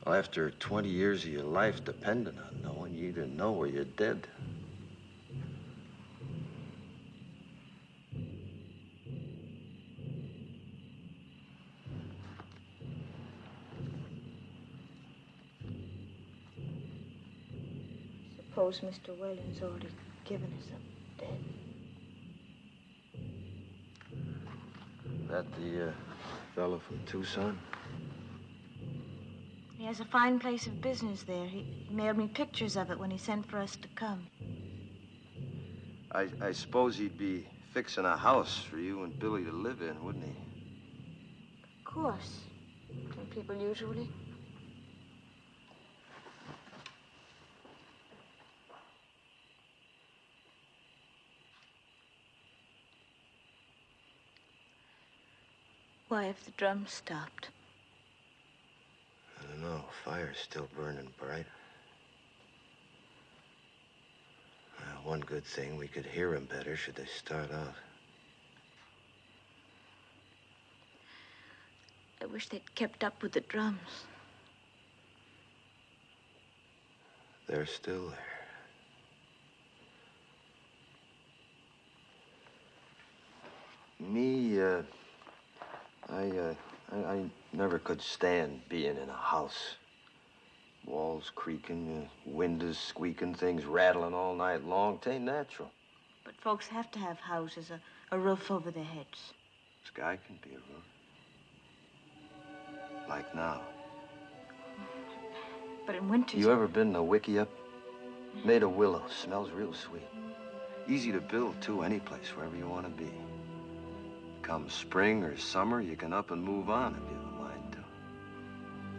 Well, after 20 years of your life depending on knowing, you either know or you're dead. Suppose Mr. Whalen's already given us up dead. That the fellow from Tucson? He has a fine place of business there. He mailed me pictures of it when he sent for us to come. I suppose he'd be fixing a house for you and Billy to live in, wouldn't he? Of course. Don't people usually? Why have the drums stopped? I don't know. Fire's still burning bright. One good thing, we could hear them better should they start out. I wish they'd kept up with the drums. They're still there. Me, I never could stand being in a house. Walls creaking, windows squeaking, things rattling all night long. 'Tain't natural. But folks have to have houses, a roof over their heads. Sky can be a roof. Like now. But in winter... You ever been in a wickiup? Made of willow. Smells real sweet. Easy to build, too, any place, wherever you want to be. Come spring or summer, you can up and move on if you have a mind to.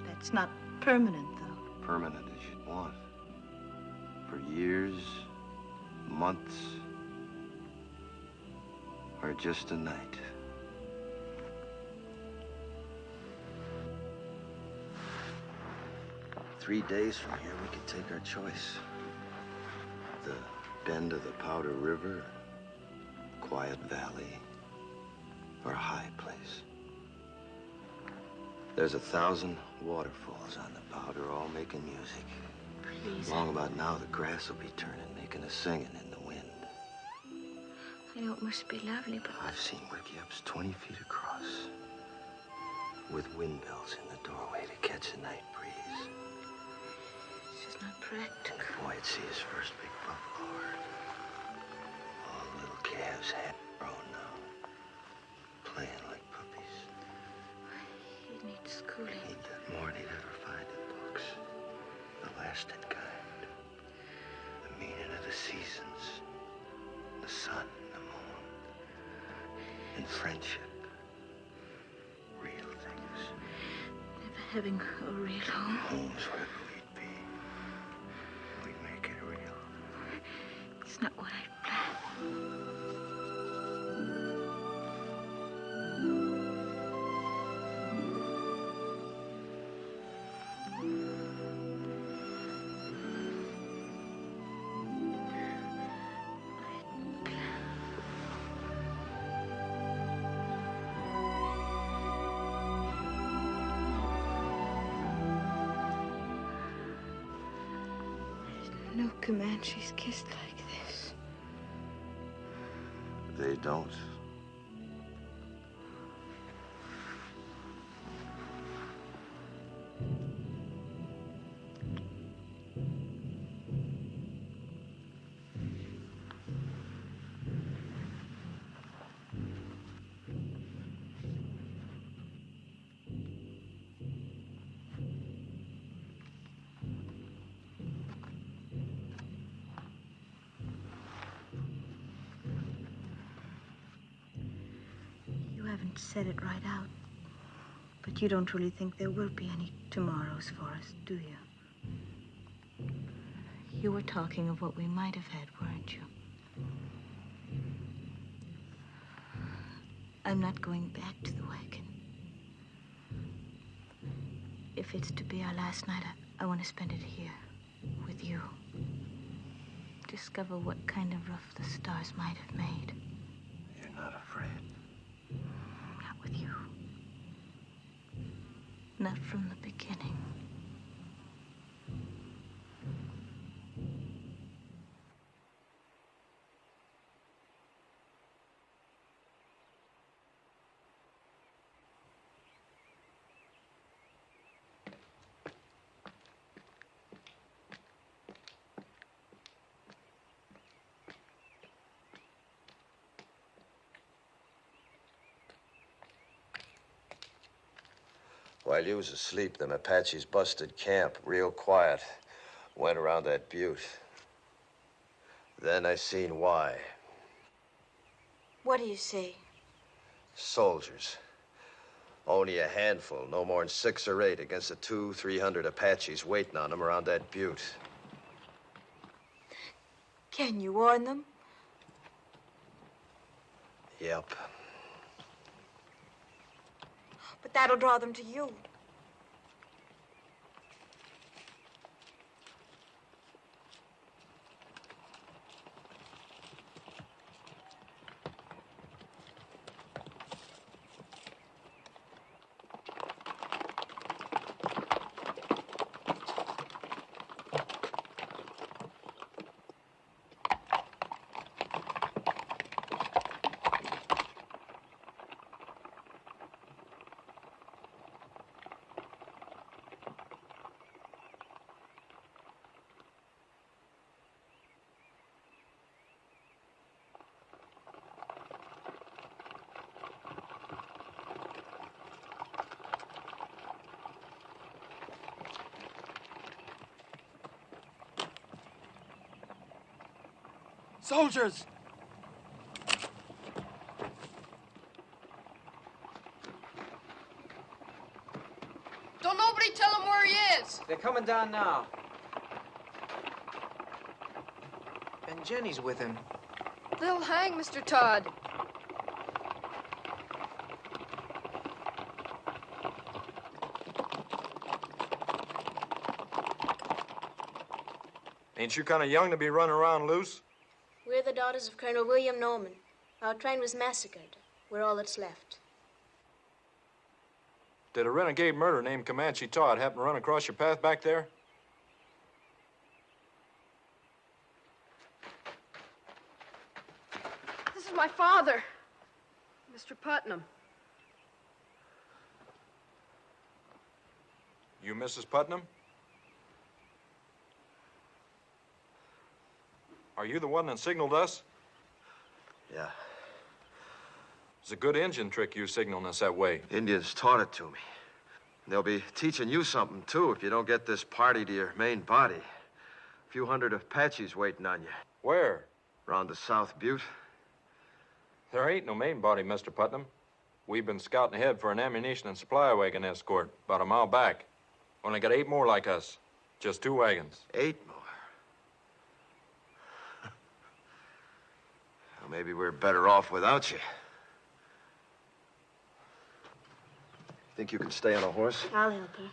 That's not permanent, though. Permanent as you'd want. For years, months, or just a night. Three days from here, we could take our choice. The bend of the Powder River, quiet valley, or a high place. There's 1,000 waterfalls on the Powder, all making music. Please. Long about now, the grass will be turning, making a singing in the wind. I know it must be lovely, but... I've seen wickiups 20 feet across, with windmills in the doorway to catch a night breeze. It's just not practical. And the boy'd see his first big buffalo herd. All the little calves half grown now, playing like puppies. He needs schooling. He'd get more than he'd ever find in books. The lasting kind. The meaning of the seasons. The sun, the moon. And friendship. Real things. Never having a real home. Home's where we'd be. We'd make it real. It's not what I planned. No Comanches kissed like this. They don't. You haven't said it right out, but you don't really think there will be any tomorrows for us, do you? You were talking of what we might have had, weren't you? I'm not going back to the wagon. If it's to be our last night, I want to spend it here, with you. Discover what kind of roof the stars might have made. You're not afraid. Not with you. Not from the beginning. While you was asleep, them Apaches busted camp real quiet. Went around that butte. Then I seen why. What do you see? Soldiers. Only a handful, no more than 6 or 8 against the 200-300 Apaches waiting on them around that butte. Can you warn them? Yep. But that'll draw them to you. Soldiers! Don't nobody tell him where he is. They're coming down now. And Jenny's with him. They'll hang Mr. Todd. Ain't you kind of young to be running around loose? We're the daughters of Colonel William Norman. Our train was massacred. We're all that's left. Did a renegade murderer named Comanche Todd happen to run across your path back there? This is my father, Mr. Putnam. You Mrs. Putnam? Are you the one that signaled us? Yeah. It's a good engine trick you signaling us that way. Indians taught it to me. They'll be teaching you something, too, if you don't get this party to your main body. A few hundred Apaches waiting on you. Where? Around the South Butte. There ain't no main body, Mr. Putnam. We've been scouting ahead for an ammunition and supply wagon escort about a mile back. Only got 8 more like us. Just 2 wagons. 8 more? Well, maybe we're better off without you. Think you can stay on a horse? I'll help her.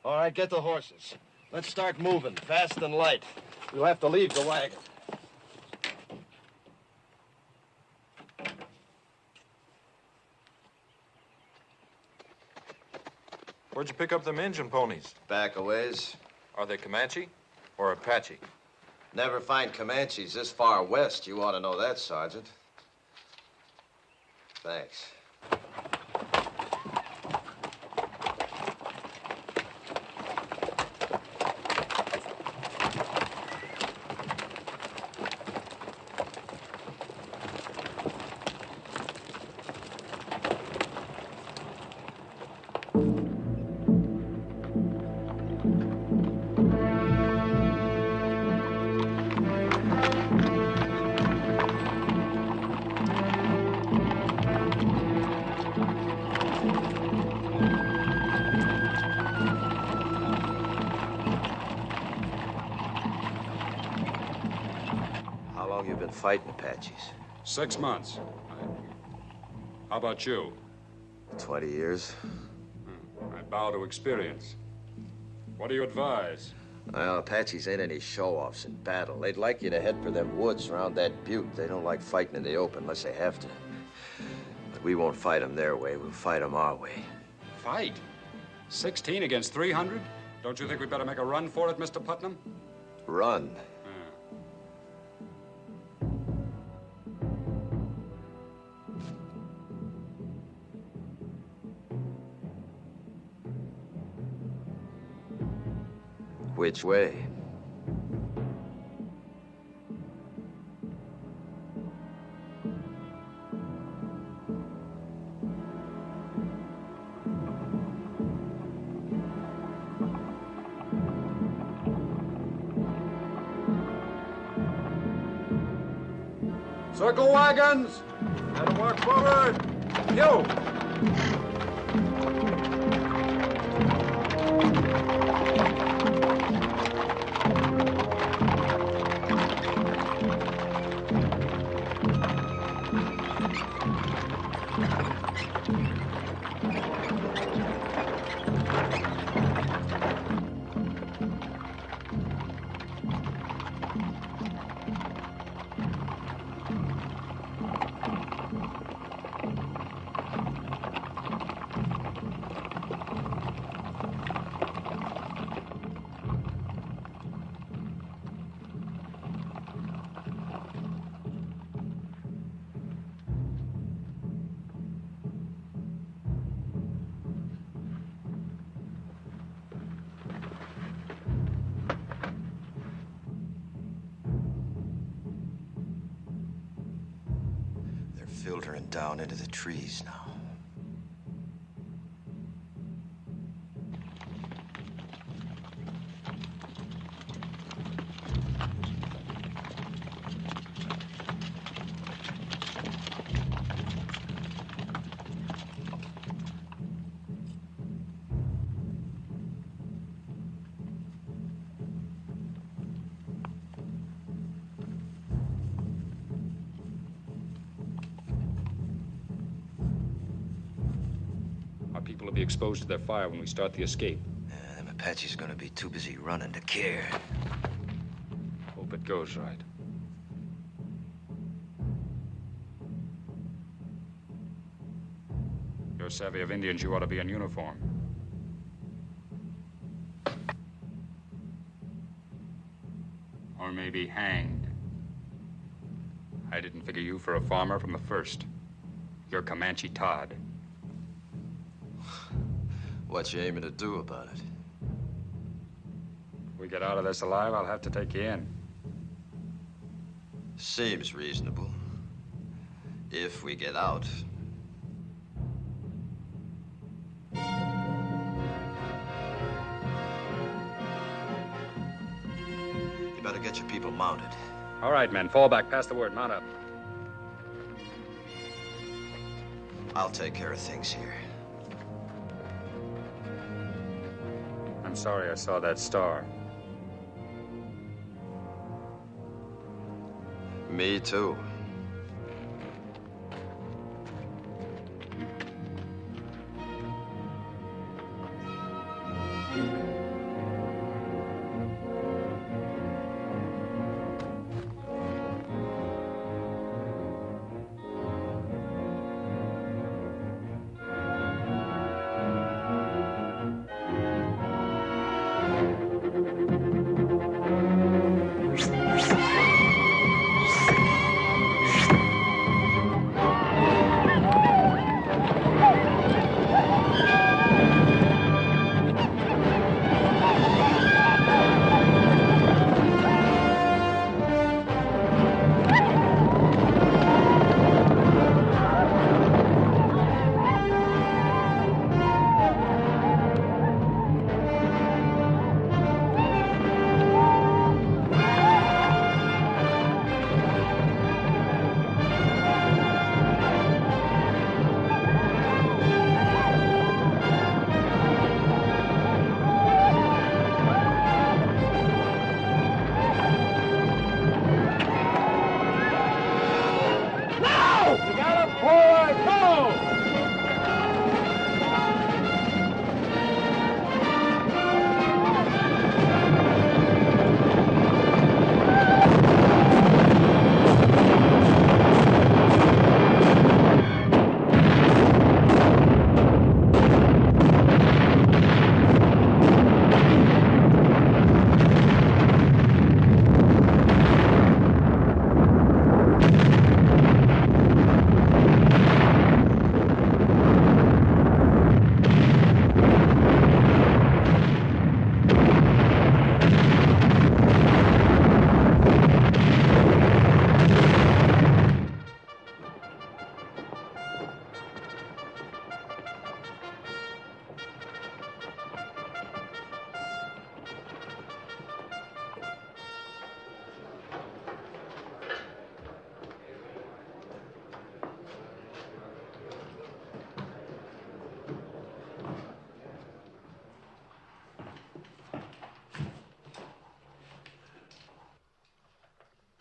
All right, get the horses. Let's start moving, fast and light. We'll have to leave the wagon. Where'd you pick up them engine ponies? Back a ways. Are they Comanche or Apache? Never find Comanches this far west. You ought to know that, Sergeant. Thanks. Fighting Apaches. 6 months. How about you? 20 years. I bow to experience. What do you advise? Well, Apaches ain't any show-offs in battle. They'd like you to head for them woods around that butte. They don't like fighting in the open unless they have to. But we won't fight them their way. We'll fight them our way. Fight? 16 against 300? Don't you think we better make a run for it, Mr. Putnam? Run? Which way? Circle wagons! Let them walk forward! You! filtering down into the trees now. People will be exposed to their fire when we start the escape. Yeah, them Apaches are gonna be too busy running to care. Hope it goes right. You're savvy of Indians, you ought to be in uniform. Or maybe hanged. I didn't figure you for a farmer from the first. You're Comanche Todd. What you aiming to do about it? If we get out of this alive, I'll have to take you in. Seems reasonable. If we get out. You better get your people mounted. All right, men, fall back. Pass the word. Mount up. I'll take care of things here. I'm sorry I saw that star. Me too.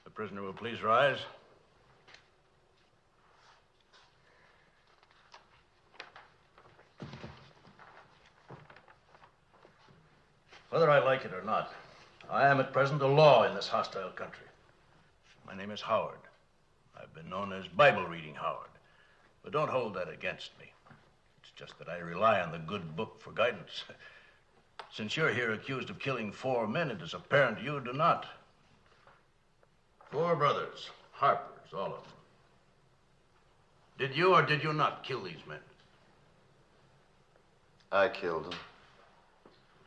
The prisoner will please rise. Whether I like it or not, I am at present a law in this hostile country. My name is Howard. I've been known as Bible-reading Howard. But don't hold that against me. It's just that I rely on the good book for guidance. Since you're here accused of killing 4 men, it is apparent you do not. 4 brothers, Harpers, all of them. Did you or did you not kill these men? I killed them.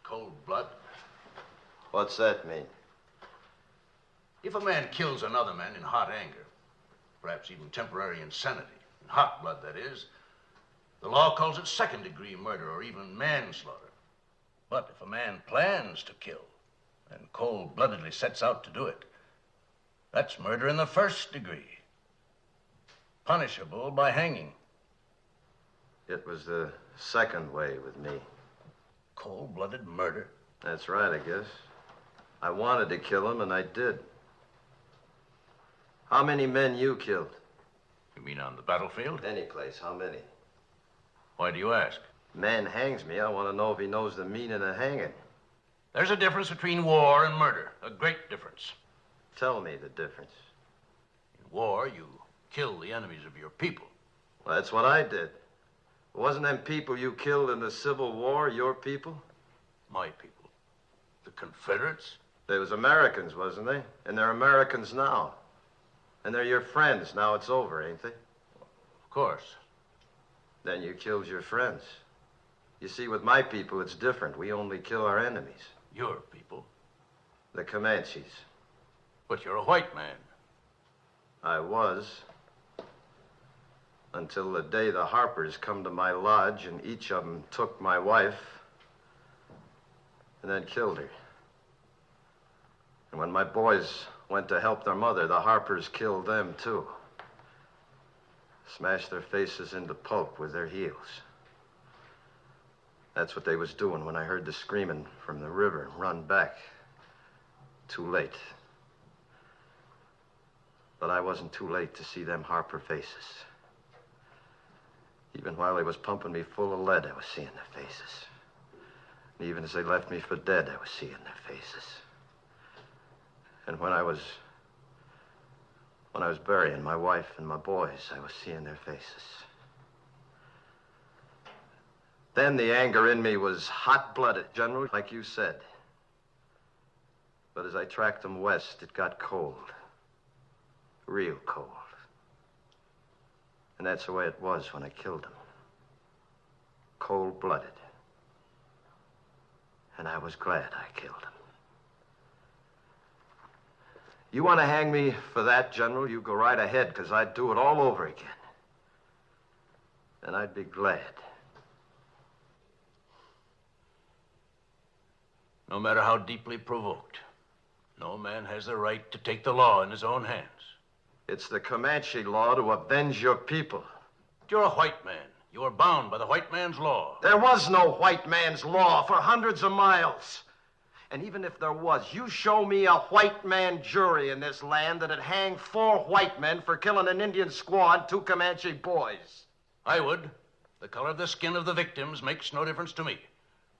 Cold blood? What's that mean? If a man kills another man in hot anger, perhaps even temporary insanity, In hot blood, that is. The law calls it second-degree murder or even manslaughter. But if a man plans to kill and cold-bloodedly sets out to do it, that's murder in the first degree, punishable by hanging. It was the second way with me. Cold-blooded murder? That's right, I guess. I wanted to kill him, and I did. How many men you killed? You mean on the battlefield? Any place. How many? Why do you ask? Man hangs me. I want to know if he knows the meaning of hanging. There's a difference between war and murder. A great difference. Tell me the difference. In war, you kill the enemies of your people. Well, that's what I did. Wasn't them people you killed in the Civil War your people? My people. The Confederates? They was Americans, wasn't they? And they're Americans now. And they're your friends. Now it's over, ain't they? Of course. Then you killed your friends. You see, with my people, it's different. We only kill our enemies. Your people? The Comanches. But you're a white man. I was. Until the day the Harpers come to my lodge and each of them took my wife and then killed her. And when my boys went to help their mother, the Harpers killed them, too. Smashed their faces into pulp with their heels. That's what they was doing when I heard the screaming from the river and run back. Too late. But I wasn't too late to see them Harper faces. Even while they was pumping me full of lead, I was seeing their faces. And even as they left me for dead, I was seeing their faces. And when I was burying my wife and my boys, I was seeing their faces. Then the anger in me was hot-blooded, General, like you said. But as I tracked them west, it got cold. Real cold. And that's the way it was when I killed them. Cold-blooded. And I was glad I killed them. You want to hang me for that, General, you go right ahead, because I'd do it all over again. And I'd be glad. No matter how deeply provoked, no man has the right to take the law in his own hands. It's the Comanche law to avenge your people. You're a white man. You are bound by the white man's law. There was no white man's law for hundreds of miles. And even if there was, you show me a white man jury in this land that'd hang 4 white men for killing an Indian squaw and 2 Comanche boys. I would. The color of the skin of the victims makes no difference to me.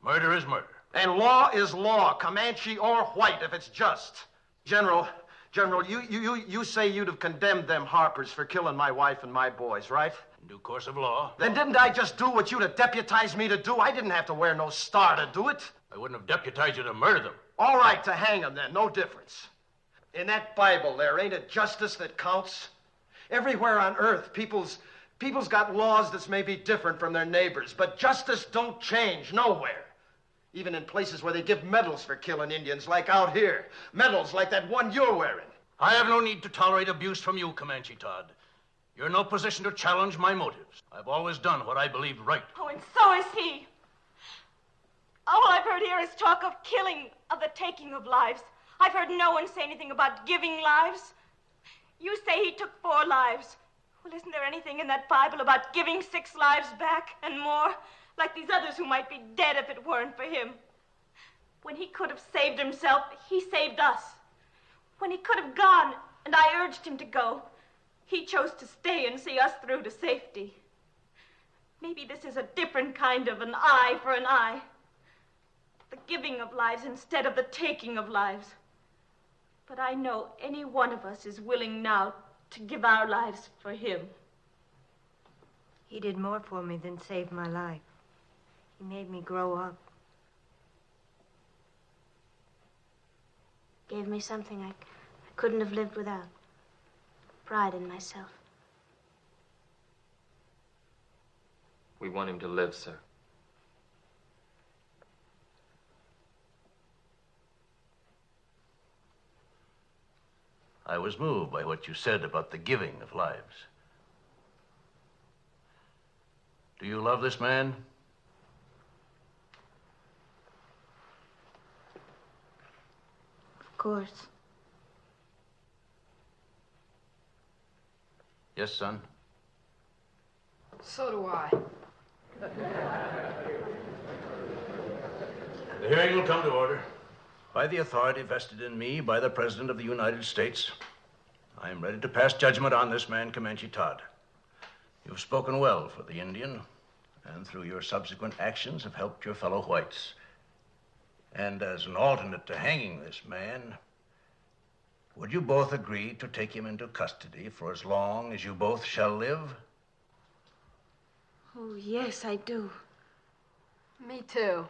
Murder is murder. And law is law, Comanche or white, if it's just. General, you say you'd have condemned them Harpers for killing my wife and my boys, right? In due course of law. Then didn't I just do what you'd have deputized me to do? I didn't have to wear no star to do it. I wouldn't have deputized you to murder them. All right, to hang them then, no difference. In that Bible there, ain't it justice that counts? Everywhere on earth, people's got laws that's maybe different from their neighbors, but justice don't change nowhere. Even in places where they give medals for killing Indians, like out here. Medals like that one you're wearing. I have no need to tolerate abuse from you, Comanche Todd. You're in no position to challenge my motives. I've always done what I believed right. Oh, and so is he. All I've heard here is talk of killing, of the taking of lives. I've heard no one say anything about giving lives. You say he took 4 lives. Well, isn't there anything in that Bible about giving 6 lives back and more? Like these others who might be dead if it weren't for him. When he could have saved himself, he saved us. When he could have gone, and I urged him to go, he chose to stay and see us through to safety. Maybe this is a different kind of an eye for an eye. The giving of lives instead of the taking of lives. But I know any one of us is willing now to give our lives for him. He did more for me than save my life. He made me grow up. Gave me something I couldn't have lived without. Pride in myself. We want him to live, sir. I was moved by what you said about the giving of lives. Do you love this man? Of course. Yes, son. So do I. The hearing will come to order. By the authority vested in me by the President of the United States, I am ready to pass judgment on this man, Comanche Todd. You've spoken well for the Indian, and through your subsequent actions have helped your fellow whites. And as an alternate to hanging this man, would you both agree to take him into custody for as long as you both shall live? Oh, yes, I do. Me too.